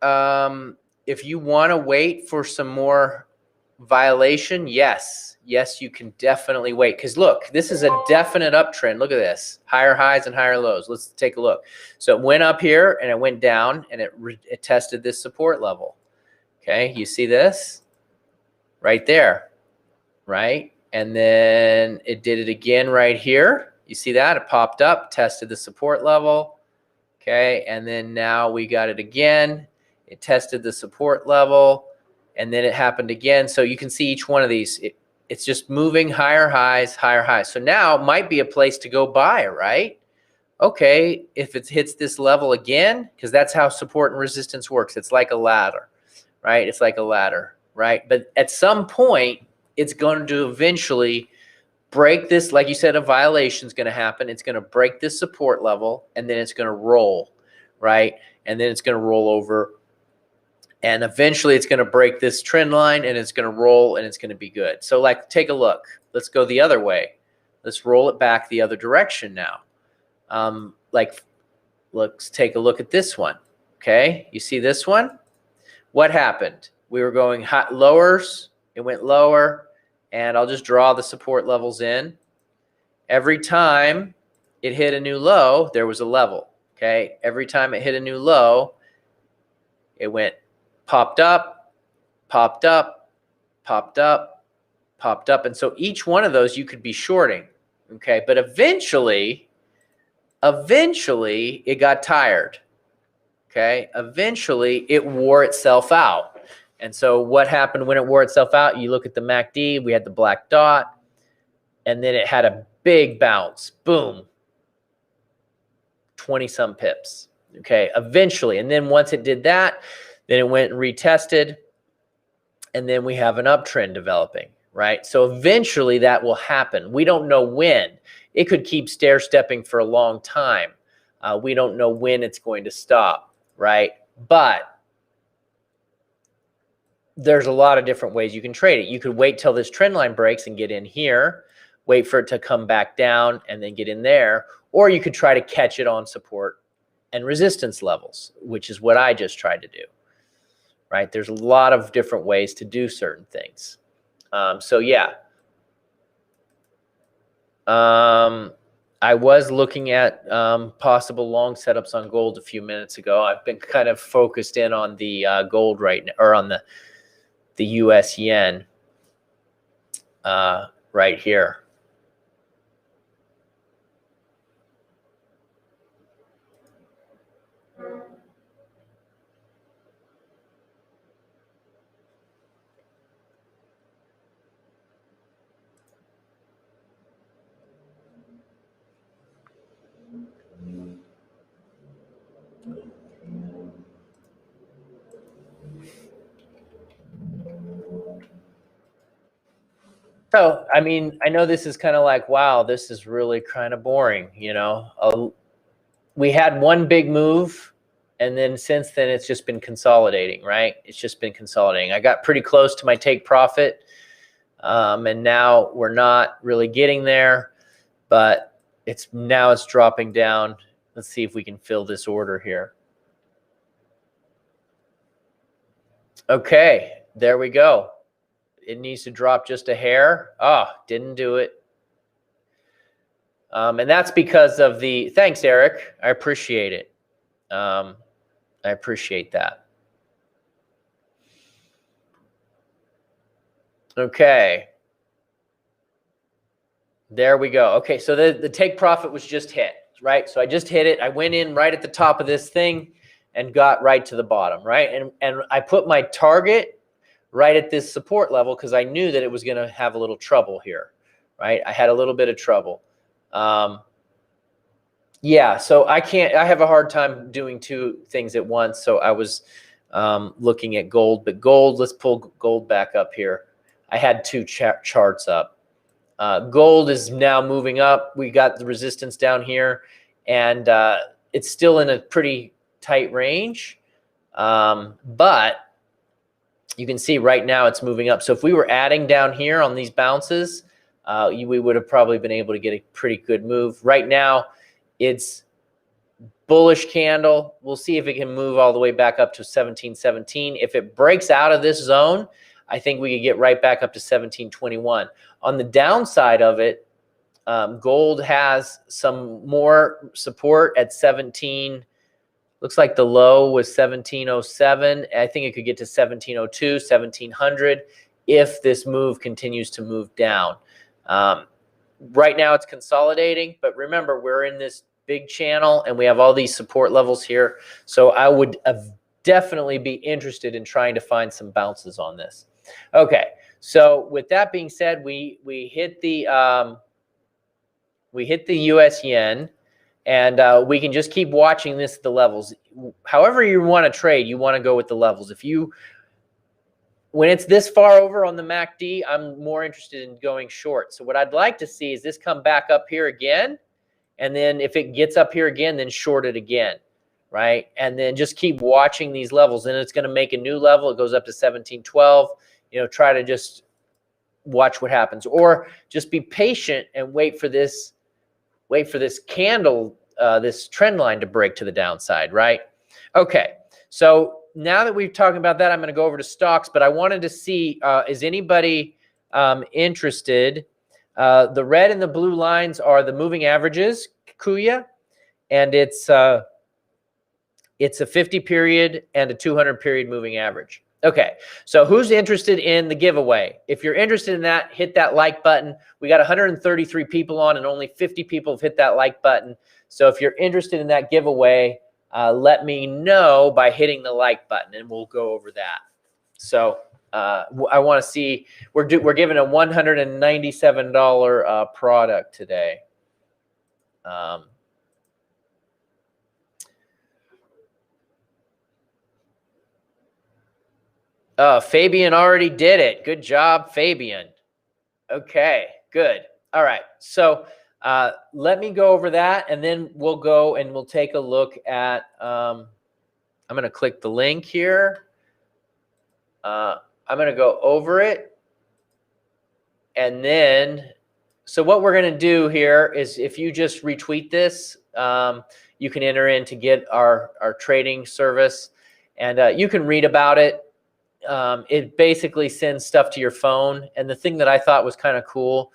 If you want to wait for some more violation, yes, you can definitely wait. Because look, this is a definite uptrend. Look at this, higher highs and higher lows. Let's take a look. So it went up here and it went down and it tested this support level. Okay, you see this right there, right? And then it did it again right here. You see that? It popped up, tested the support level. Okay, and then now we got it again. It tested the support level, and then it happened again. So you can see each one of these. It's just moving higher highs, higher highs. So now might be a place to go buy, right? Okay, if it hits this level again, because that's how support and resistance works. It's like a ladder, right? It's like a ladder, right? But at some point, it's going to eventually break this. Like you said, a violation is going to happen. It's going to break this support level, and then it's going to roll, right? And then it's going to roll over, and eventually it's going to break this trend line, and it's going to roll, and it's going to be good. So like, take a look. Let's go the other way. Let's roll it back the other direction now. Let's take a look at this one. Okay, you see this one? What happened? We were going high, lowers. It went lower. And I'll just draw the support levels in. Every time it hit a new low, there was a level, okay? Every time it hit a new low, it went popped up, popped up, popped up, popped up. And so each one of those you could be shorting, okay? But eventually it got tired, okay? Eventually it wore itself out. And so what happened when it wore itself out? You look at the MACD, we had the black dot, and then it had a big bounce. Boom. 20-some pips. Okay, eventually. And then once it did that, then it went and retested. and then we have an uptrend developing, right? So eventually that will happen. We don't know when. It could keep stair-stepping for a long time. We don't know when it's going to stop, right? But there's a lot of different ways you can trade it. You could wait till this trend line breaks and get in here, wait for it to come back down and then get in there, or you could try to catch it on support and resistance levels, which is what I just tried to do, right? There's a lot of different ways to do certain things. So yeah. I was looking at possible long setups on gold a few minutes ago. I've been kind of focused in on the gold right now, or on the US yen right here. So, I mean, I know this is kind of like, wow, this is really kind of boring, you know. We had one big move, and then since then it's just been consolidating, right? It's just been consolidating. I got pretty close to my take profit, and now we're not really getting there, but it's dropping down. Let's see if we can fill this order here. Okay, there we go. It needs to drop just a hair. Oh, didn't do it. And that's because of the, thanks, Eric. I appreciate it. I appreciate that. Okay. There we go. Okay, so the take profit was just hit, right? So I just hit it. I went in right at the top of this thing and got right to the bottom, right? And I put my target right at this support level because I knew that it was going to have a little trouble here, right? I had a little bit of trouble. Yeah, so I have a hard time doing two things at once. So I was looking at gold, but gold, let's pull gold back up here. I had two charts up. Gold is now moving up. We got the resistance down here, and it's still in a pretty tight range. But you can see right now it's moving up. So if we were adding down here on these bounces, we would have probably been able to get a pretty good move. Right now, it's bullish candle. We'll see if it can move all the way back up to 1717. If it breaks out of this zone, I think we could get right back up to 1721. On the downside of it, gold has some more support at 17. Looks like the low was 1707. I think it could get to 1702, 1700 if this move continues to move down. Right now it's consolidating, but remember, we're in this big channel and we have all these support levels here. So I would definitely be interested in trying to find some bounces on this. Okay, so with that being said, we hit the US yen. And we can just keep watching the levels. However you want to trade, you want to go with the levels. When it's this far over on the MACD, I'm more interested in going short. So what I'd like to see is this come back up here again. And then if it gets up here again, then short it again, right? And then just keep watching these levels. And it's going to make a new level. It goes up to 1712. You know, try to just watch what happens. Or just be patient and wait for this candle, this trend line to break to the downside, right? Okay, so now that we've talked about that, I'm going to go over to stocks, but I wanted to see, is anybody interested? The red and the blue lines are the moving averages, Kuya, and it's a 50 period and a 200 period moving average. Okay, so who's interested in the giveaway? If you're interested in that, hit that like button. We got 133 people on and only 50 people have hit that like button. So if you're interested in that giveaway, let me know by hitting the like button and we'll go over that. So I want to see, we're giving a $197 product today. Fabian already did it. Good job, Fabian. Okay, good. All right. So let me go over that, and then we'll go and we'll take a look at, I'm going to click the link here. I'm going to go over it. And then, so what we're going to do here is if you just retweet this, you can enter in to get our trading service, and you can read about it. It basically sends stuff to your phone. And the thing that I thought was kind of cool,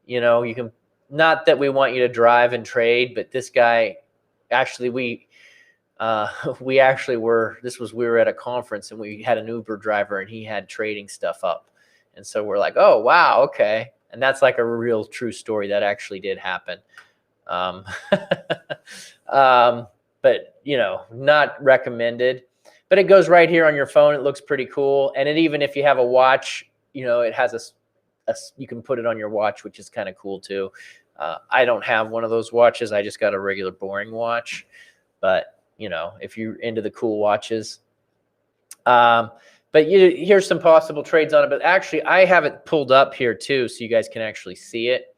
you know, you can, not that we want you to drive and trade, but this guy, actually, we actually were, we were at a conference and we had an Uber driver and he had trading stuff up. And so we're like, oh, wow, okay. And that's like a real true story that actually did happen. But, you know, not recommended. But it goes right here on your phone. It looks pretty cool. And it, even if you have a watch, you know, it has you can put it on your watch, which is kind of cool too. I don't have one of those watches. I just got a regular boring watch. But, you know, if you're into the cool watches. But here's some possible trades on it. But actually, I have it pulled up here too, so you guys can actually see it.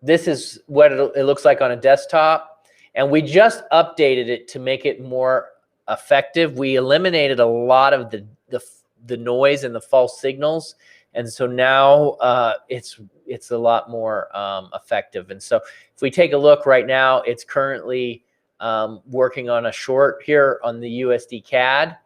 This is what it looks like on a desktop. And we just updated it to make it more effective. We eliminated a lot of the noise and the false signals. And so now it's a lot more effective. And so if we take a look right now, it's currently working on a short here on the USD CAD.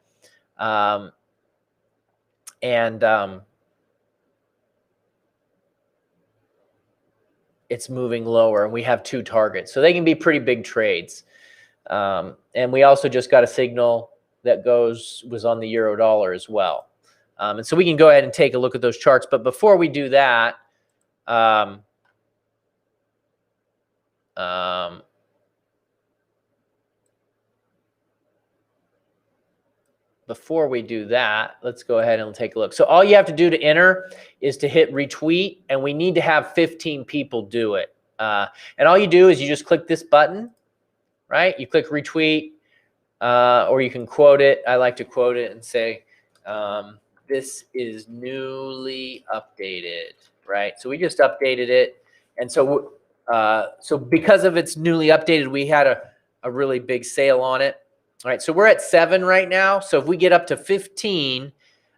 It's moving lower, and we have 2 targets. So they can be pretty big trades. And we also just got a signal that was on the euro dollar as well. And so we can go ahead and take a look at those charts. But before we do that, let's go ahead and take a look. So all you have to do to enter is to hit retweet, and we need to have 15 people do it. And all you do is you just click this button, right? You click retweet, or you can quote it. I like to quote it and say, this is newly updated, right? So we just updated it. And so, so because of it's newly updated, we had a really big sale on it. All right, so we're at 7 right now. So if we get up to 15,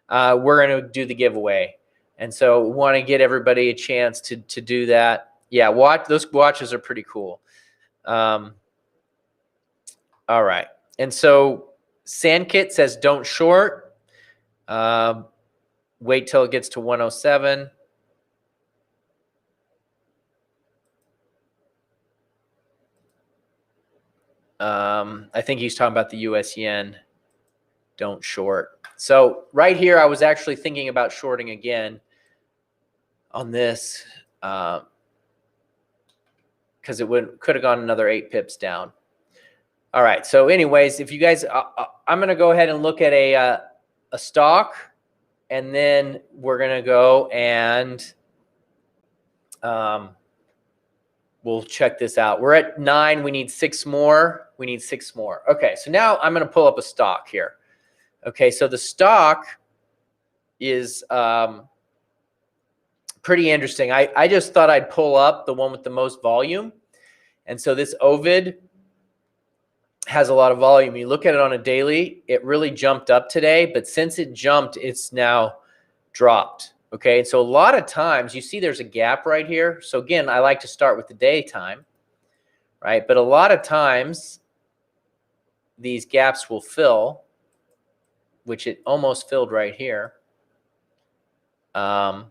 we're going to do the giveaway. And so we want to get everybody a chance to do that. Yeah, those watches are pretty cool. All right. And so Sandkit says don't short. Wait till it gets to 107. I think he's talking about the US yen. Don't short. So right here, I was actually thinking about shorting again on this because it could have gone another 8 pips down. All right. So anyways, if you guys, I'm going to go ahead and look at a stock, and then we're going to go and we'll check this out. We're at 9. We need 6 more. We need 6 more. Okay, so now I'm going to pull up a stock here. Okay, so the stock is pretty interesting. I just thought I'd pull up the one with the most volume. And so this Ovid has a lot of volume. You look at it on a daily, it really jumped up today. But since it jumped, it's now dropped. Okay, and so a lot of times you see there's a gap right here. So again, I like to start with the daytime, right? But a lot of times these gaps will fill, which it almost filled right here. And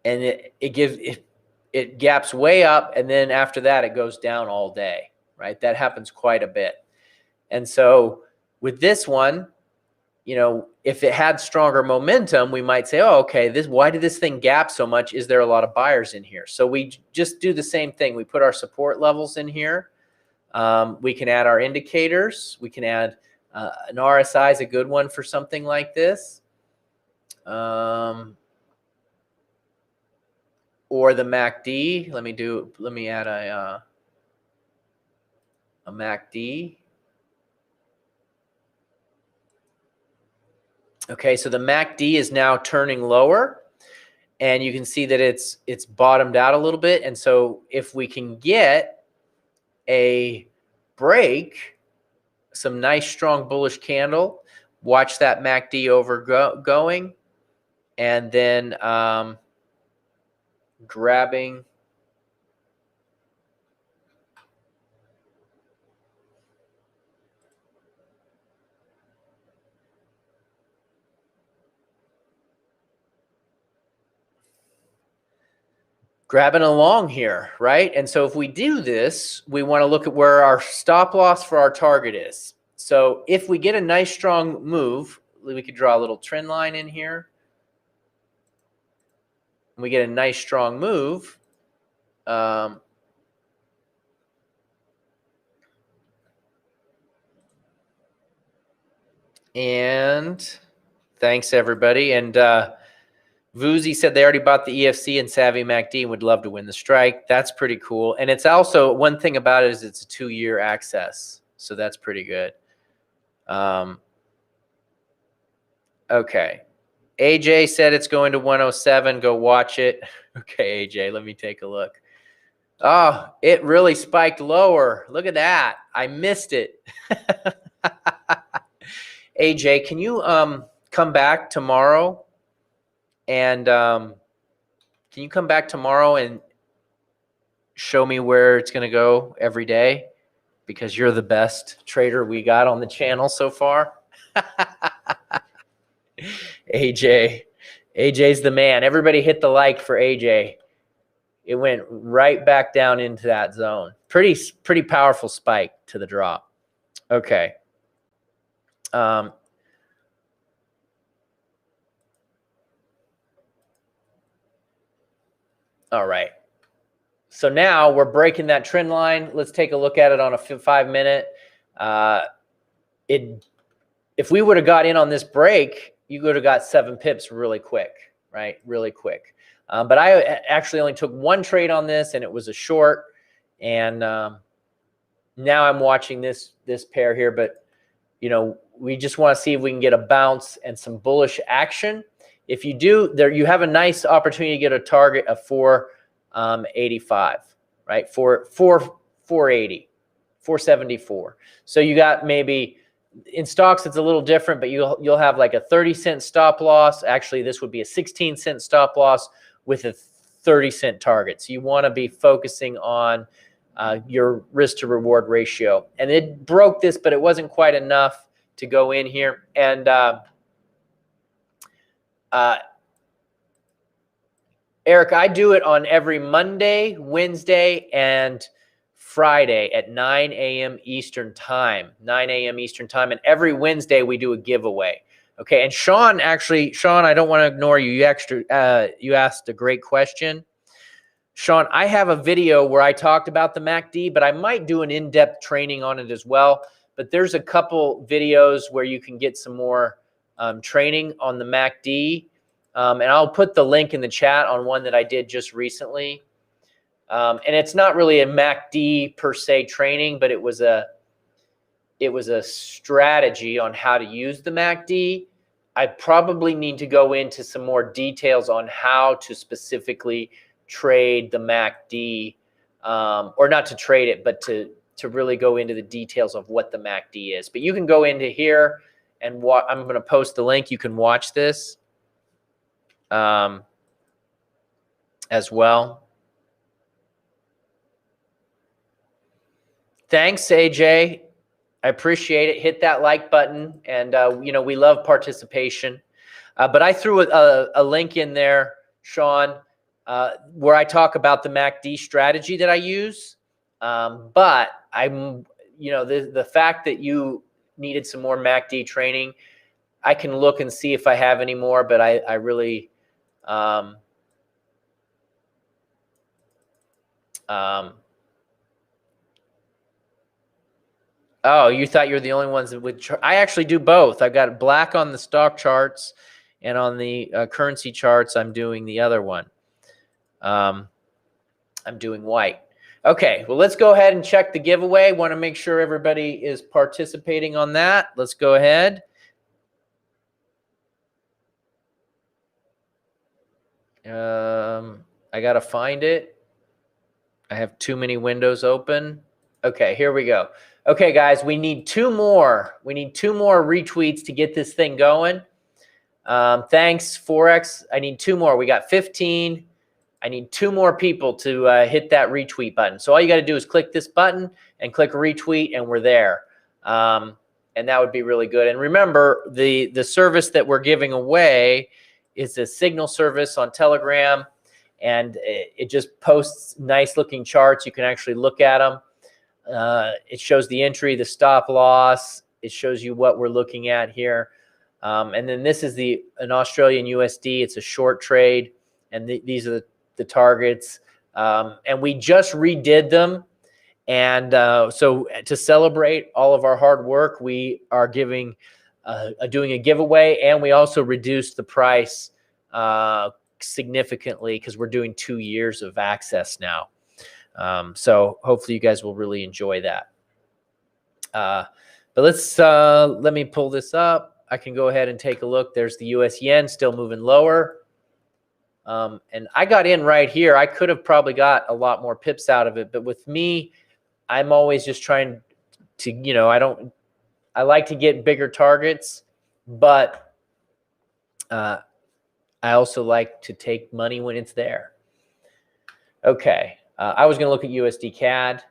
it gaps way up, and then after that it goes down all day, right? That happens quite a bit. And so with this one, you know, if it had stronger momentum, we might say, oh, okay, why did this thing gap so much? Is there a lot of buyers in here? So we just do the same thing. We put our support levels in here. We can add our indicators. We can add an RSI is a good one for something like this. Or the MACD. Let me add a MACD. Okay, so the MACD is now turning lower, and you can see that it's bottomed out a little bit. And so if we can get a break, some nice strong bullish candle, watch that MACD going, and then grabbing along here, right? And so if we do this, we want to look at where our stop loss for our target is. So if we get a nice strong move, we could draw a little trend line in here. We get a nice strong move. And thanks everybody. And Vuzi said they already bought the EFC and Savvy MACD and would love to win the strike. That's pretty cool. And it's also, one thing about it is it's a 2-year access. So that's pretty good. Okay. AJ said it's going to 107. Go watch it. Okay, AJ, let me take a look. Oh, it really spiked lower. Look at that. I missed it. AJ, can you come back tomorrow? And can you come back tomorrow and show me where it's going to go every day? Because you're the best trader we got on the channel so far. AJ's the man. Everybody hit the like for AJ. It went right back down into that zone. Pretty powerful spike to the drop. Okay. All right. So now we're breaking that trend line. Let's take a look at it on a 5-minute. If we would have got in on this break, you would have got 7 pips really quick, right? Really quick. But I actually only took 1 trade on this, and it was a short. And now I'm watching this pair here. But, you know, we just want to see if we can get a bounce and some bullish action. If you do, you have a nice opportunity to get a target of 485, right? 480, 474. So you got maybe in stocks it's a little different, but you'll have like a 30-cent stop loss. Actually, this would be a 16-cent stop loss with a 30-cent target. So you want to be focusing on your risk to reward ratio. And it broke this, but it wasn't quite enough to go in here. And Eric, I do it on every Monday, Wednesday, and Friday at 9 a.m. Eastern time. 9 a.m. Eastern time. And every Wednesday we do a giveaway. Okay. And Sean, I don't want to ignore you. You asked a great question. Sean, I have a video where I talked about the MACD, but I might do an in-depth training on it as well. But there's a couple videos where you can get some more training on the MACD. And I'll put the link in the chat on one that I did just recently. And it's not really a MACD per se training, but it was a strategy on how to use the MACD. I probably need to go into some more details on how to specifically trade the MACD, or not to trade it, but to really go into the details of what the MACD is. But you can go into here and I'm going to post the link. You can watch this as well. Thanks, AJ. I appreciate it. Hit that like button. And, you know, we love participation. But I threw a link in there, Sean, where I talk about the MACD strategy that I use. But I'm, you know, the fact that you needed some more MACD training, I can look and see if I have any more, but I really, oh, you thought you were the only ones that would. I actually do both. I've got black on the stock charts, and on the currency charts, I'm doing the other one. I'm doing white. Okay, well, let's go ahead and check the giveaway. Want to make sure everybody is participating on that. Let's go ahead. I got to find it. I have too many windows open. Okay, here we go. Okay, guys, we need 2 more. We need 2 more retweets to get this thing going. Thanks, Forex. I need 2 more. We got 15. I need 2 more people to hit that retweet button. So all you got to do is click this button and click retweet, and we're there. And that would be really good. And remember, the service that we're giving away is a signal service on Telegram, and it just posts nice looking charts. You can actually look at them. It shows the entry, the stop loss. It shows you what we're looking at here. And then this is an Australian USD. It's a short trade, and these are the targets. And we just redid them. And so to celebrate all of our hard work, we are doing a giveaway, and we also reduced the price significantly because we're doing 2 years of access now. So hopefully you guys will really enjoy that. But let me pull this up. I can go ahead and take a look. There's the US yen still moving lower. And I got in right here. I could have probably got a lot more pips out of it, but with me, I'm always just trying to, I like to get bigger targets, but I also like to take money when it's there. Okay. I was going to look at USD CAD,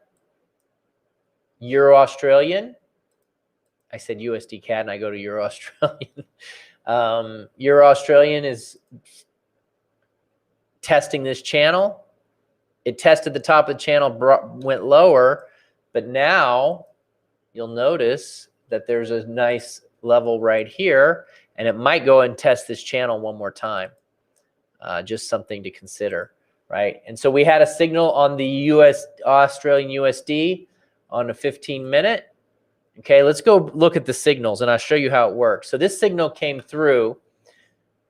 Euro Australian. I said USD CAD and I go to Euro Australian. Euro Australian is testing this channel. It tested the top of the channel, went lower, but now you'll notice that there's a nice level right here, and it might go and test this channel one more time. Just something to consider, right? And so we had a signal on the Australian USD on a 15-minute. Okay, let's go look at the signals, and I'll show you how it works. So this signal came through.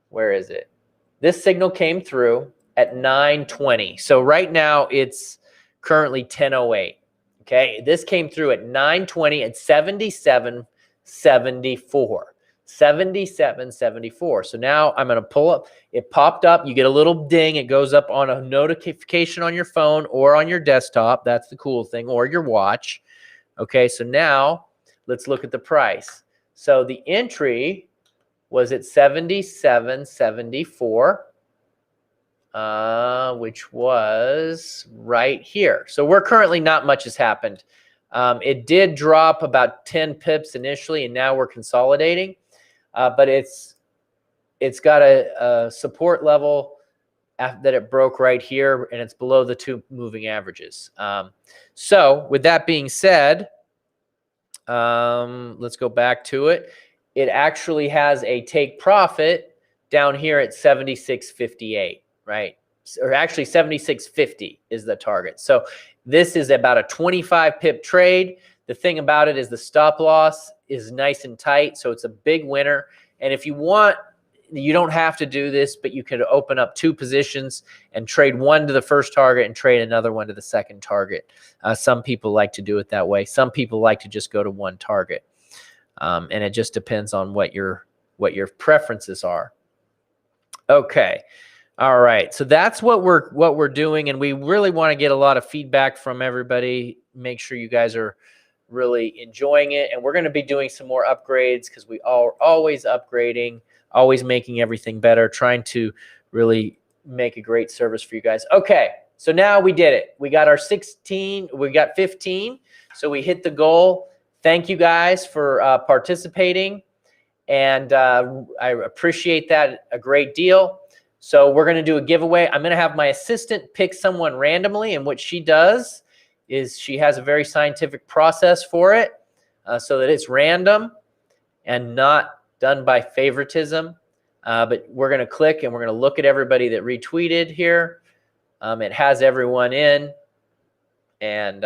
Where is it? This signal came through at 9:20. So right now it's currently 10:08. Okay, this came through at 9:20 at 77.74. 77.74. So now I'm going to pull up. It popped up. You get a little ding. It goes up on a notification on your phone or on your desktop. That's the cool thing, or your watch. Okay, so now let's look at the price. So the entry was at 77.74, which was right here. So we're currently, not much has happened. It did drop about 10 pips initially, and now we're consolidating. But it's got a support level that it broke right here, and it's below the 2 moving averages. So with that being said, let's go back to it. It actually has a take profit down here at 76.58, right? Or actually 76.50 is the target. So this is about a 25 pip trade. The thing about it is the stop loss is nice and tight, so it's a big winner. And if you want, you don't have to do this, but you could open up 2 positions and trade one to the first target and trade another one to the second target. Some people like to do it that way. Some people like to just go to one target. And it just depends on what your preferences are. Okay. All right. So that's what we're doing, and we really want to get a lot of feedback from everybody. Make sure you guys are really enjoying it, and we're going to be doing some more upgrades because we are always upgrading, always making everything better, trying to really make a great service for you guys. Okay. So now we did it. We got our 16, we got 15. So we hit the goal. Thank you guys for participating, and I appreciate that a great deal. So we're going to do a giveaway. I'm going to have my assistant pick someone randomly, and what she does is she has a very scientific process for it so that it's random and not done by favoritism. But we're going to click, and we're going to look at everybody that retweeted here. It has everyone in, and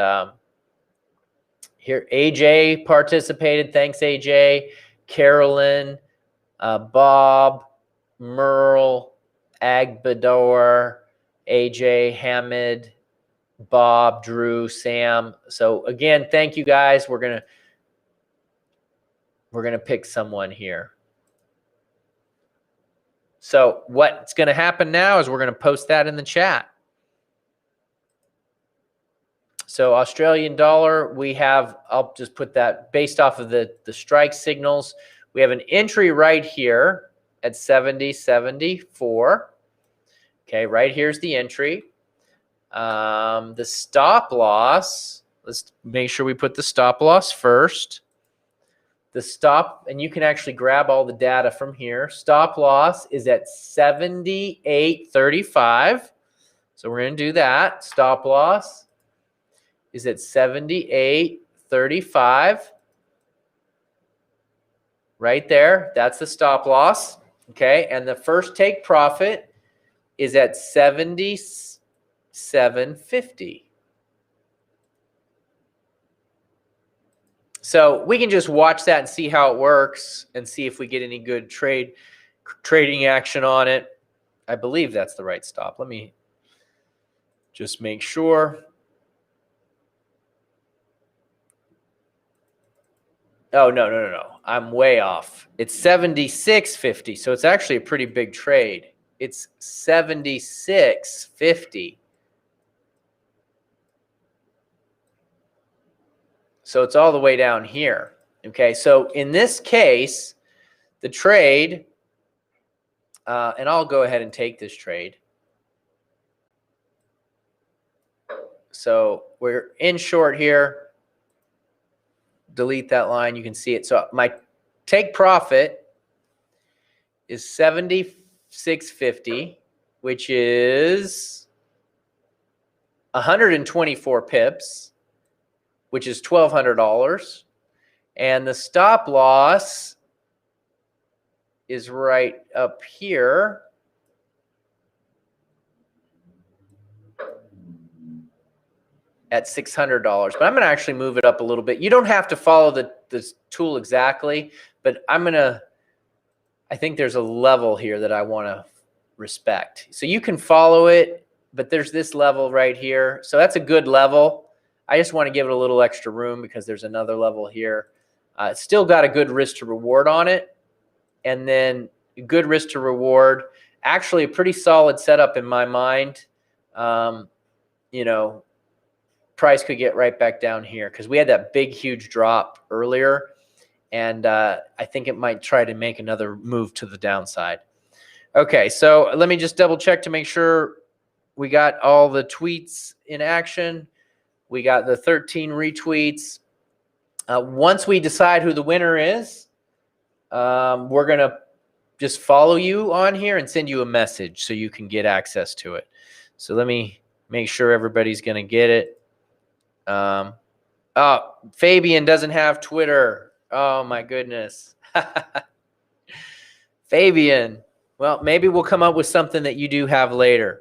here, AJ participated. Thanks, AJ. Carolyn, Bob, Merle, Agbador, AJ, Hamid, Bob, Drew, Sam. So again, thank you guys. We're gonna pick someone here. So what's going to happen now is we're going to post that in the chat. So Australian dollar, we have, I'll just put that based off of the strike signals. We have an entry right here at 70.74. Okay, right here's the entry. The stop loss, let's make sure we put the stop loss first. The stop, and you can actually grab all the data from here. Stop loss is at 78.35. So we're going to do that. Stop loss is at 78.35. Right there. That's the stop loss. Okay. And the first take profit is at 77.50. So we can just watch that and see how it works and see if we get any good trading action on it. I believe that's the right stop. Let me just make sure. Oh, no. I'm way off. It's 76.50. So it's actually a pretty big trade. It's 76.50. So it's all the way down here. Okay, so in this case, the trade, and I'll go ahead and take this trade. So we're in short here. Delete that line. You can see it. So my take profit is 76.50, which is 124 pips, which is $1,200. And the stop loss is right up here at $600. But I'm going to actually move it up a little bit. You don't have to follow the tool exactly, but I think there's a level here that I want to respect. So you can follow it, but there's this level right here. So that's a good level. I just want to give it a little extra room because there's another level here. It's still got a good risk to reward on it. And then good risk to reward. Actually, a pretty solid setup in my mind. You know, price could get right back down here because we had that big, huge drop earlier. And I think it might try to make another move to the downside. Okay, so let me just double check to make sure we got all the tweets in action. We got the 13 retweets. Once we decide who the winner is, we're going to just follow you on here and send you a message so you can get access to it. So let me make sure everybody's going to get it. Oh, Fabian doesn't have Twitter. Oh, my goodness. Fabian. Well, maybe we'll come up with something that you do have later.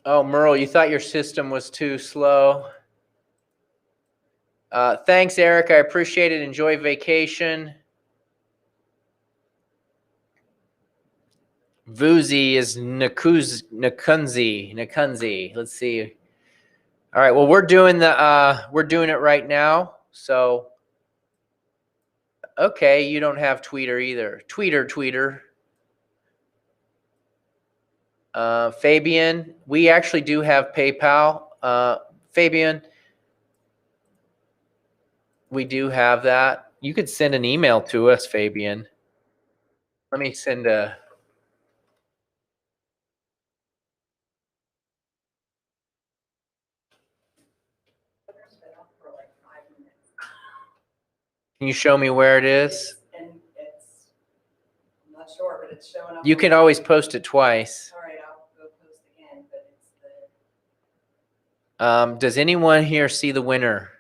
Oh, Merle, you thought your system was too slow. Thanks, Eric. I appreciate it. Enjoy vacation. Vuzi is Nakunzi. Let's see. All right. Well, we're doing it right now. So, okay, you don't have Twitter either. Tweeter. Fabian, we actually do have PayPal. Fabian, we do have that. You could send an email to us, Fabian. Let me send a. Can you show me where it is? And it's, I'm not sure, it's showing up. You can always post it twice. All right, I'll go post again, but it's the. Does anyone here see the winner?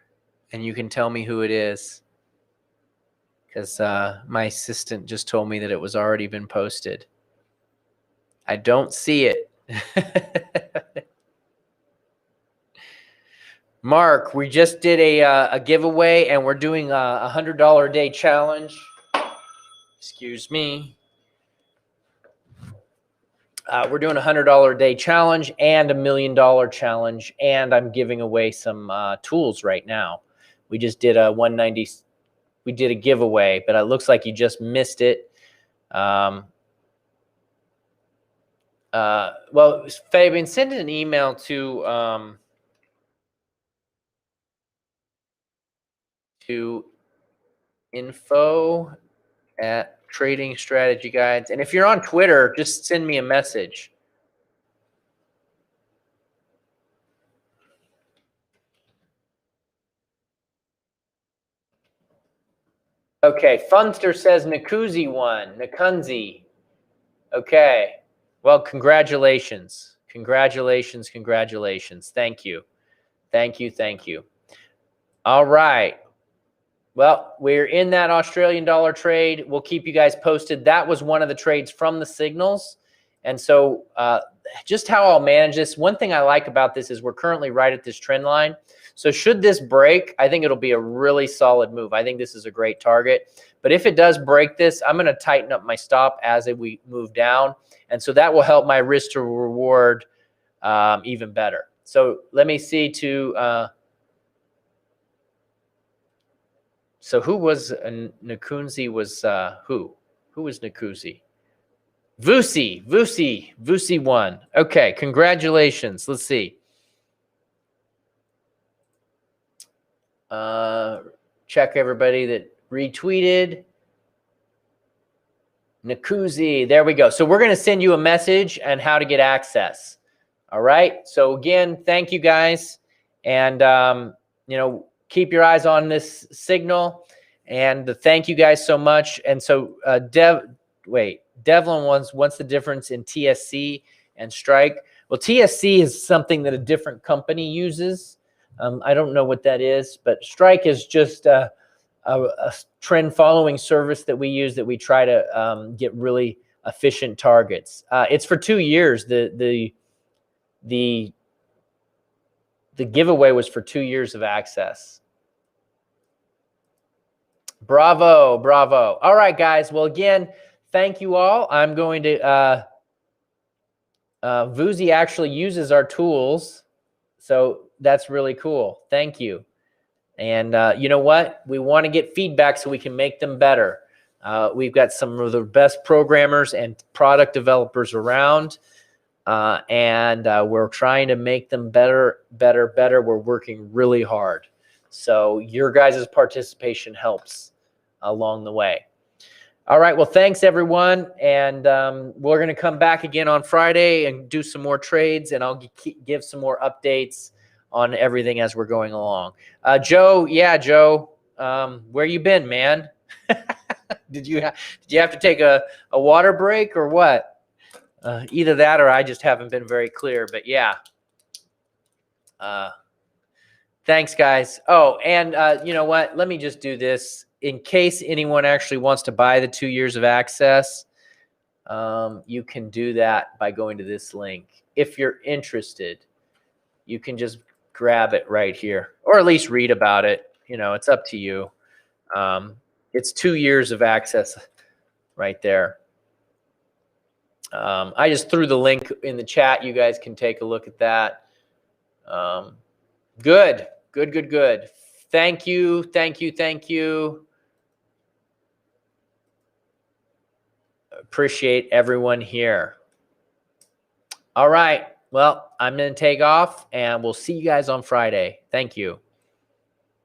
And you can tell me who it is. Because my assistant just told me that it was already been posted. I don't see it. Mark, we just did a giveaway, and we're doing a $100 a day challenge. Excuse me. We're doing a $100 a day challenge and a $1 million challenge, and I'm giving away some tools right now. We just did a 190. We did a giveaway, but it looks like you just missed it. Well, Fabian, send an email to info@Trading Strategy Guides. And if you're on Twitter, just send me a message. Okay, Funster says Nakuzi won. Nakunzi. Okay. Well, congratulations. Congratulations. Congratulations. Thank you. Thank you. Thank you. All right. Well, we're in that Australian dollar trade. We'll keep you guys posted. That was one of the trades from the signals. And so just how I'll manage this, one thing I like about this is we're currently right at this trend line. So should this break, I think it'll be a really solid move. I think this is a great target. But if it does break this, I'm going to tighten up my stop as we move down. And so that will help my risk to reward even better. So let me see to... So who was Nakunzi was who? Who was Nakuzi? Vusi won. Okay, congratulations. Let's see. Check everybody that retweeted. Nakuzi, there we go. So we're going to send you a message on how to get access. All right. So again, thank you guys. And, you know, keep your eyes on this signal, and thank you guys so much. And so Devlin wants the difference in TSC and Strike. Well, TSC is something that a different company uses. I don't know what that is, but Strike is just a trend following service that we use that we try to get really efficient targets. It's for 2 years. The giveaway was for 2 years of access. Bravo, bravo. All right, guys. Well, again, thank you all. I'm going to, Vuzi actually uses our tools. So that's really cool. Thank you. And you know what? We want to get feedback so we can make them better. We've got some of the best programmers and product developers around. And we're trying to make them better. We're working really hard. So your guys' participation helps along the way. All right. Well, thanks, everyone. And we're going to come back again on Friday and do some more trades, and I'll give some more updates on everything as we're going along. Joe, where you been, man? Did you have to take a water break or what? Either that or I just haven't been very clear, but yeah. Thanks, guys. Oh, and you know what? Let me just do this. In case anyone actually wants to buy the 2 years of access, you can do that by going to this link. If you're interested, you can just grab it right here, or at least read about it. You know, it's up to you. It's 2 years of access right there. I just threw the link in the chat. You guys can take a look at that. Good. Thank you. Appreciate everyone here. All right. Well, I'm going to take off, and we'll see you guys on Friday. Thank you.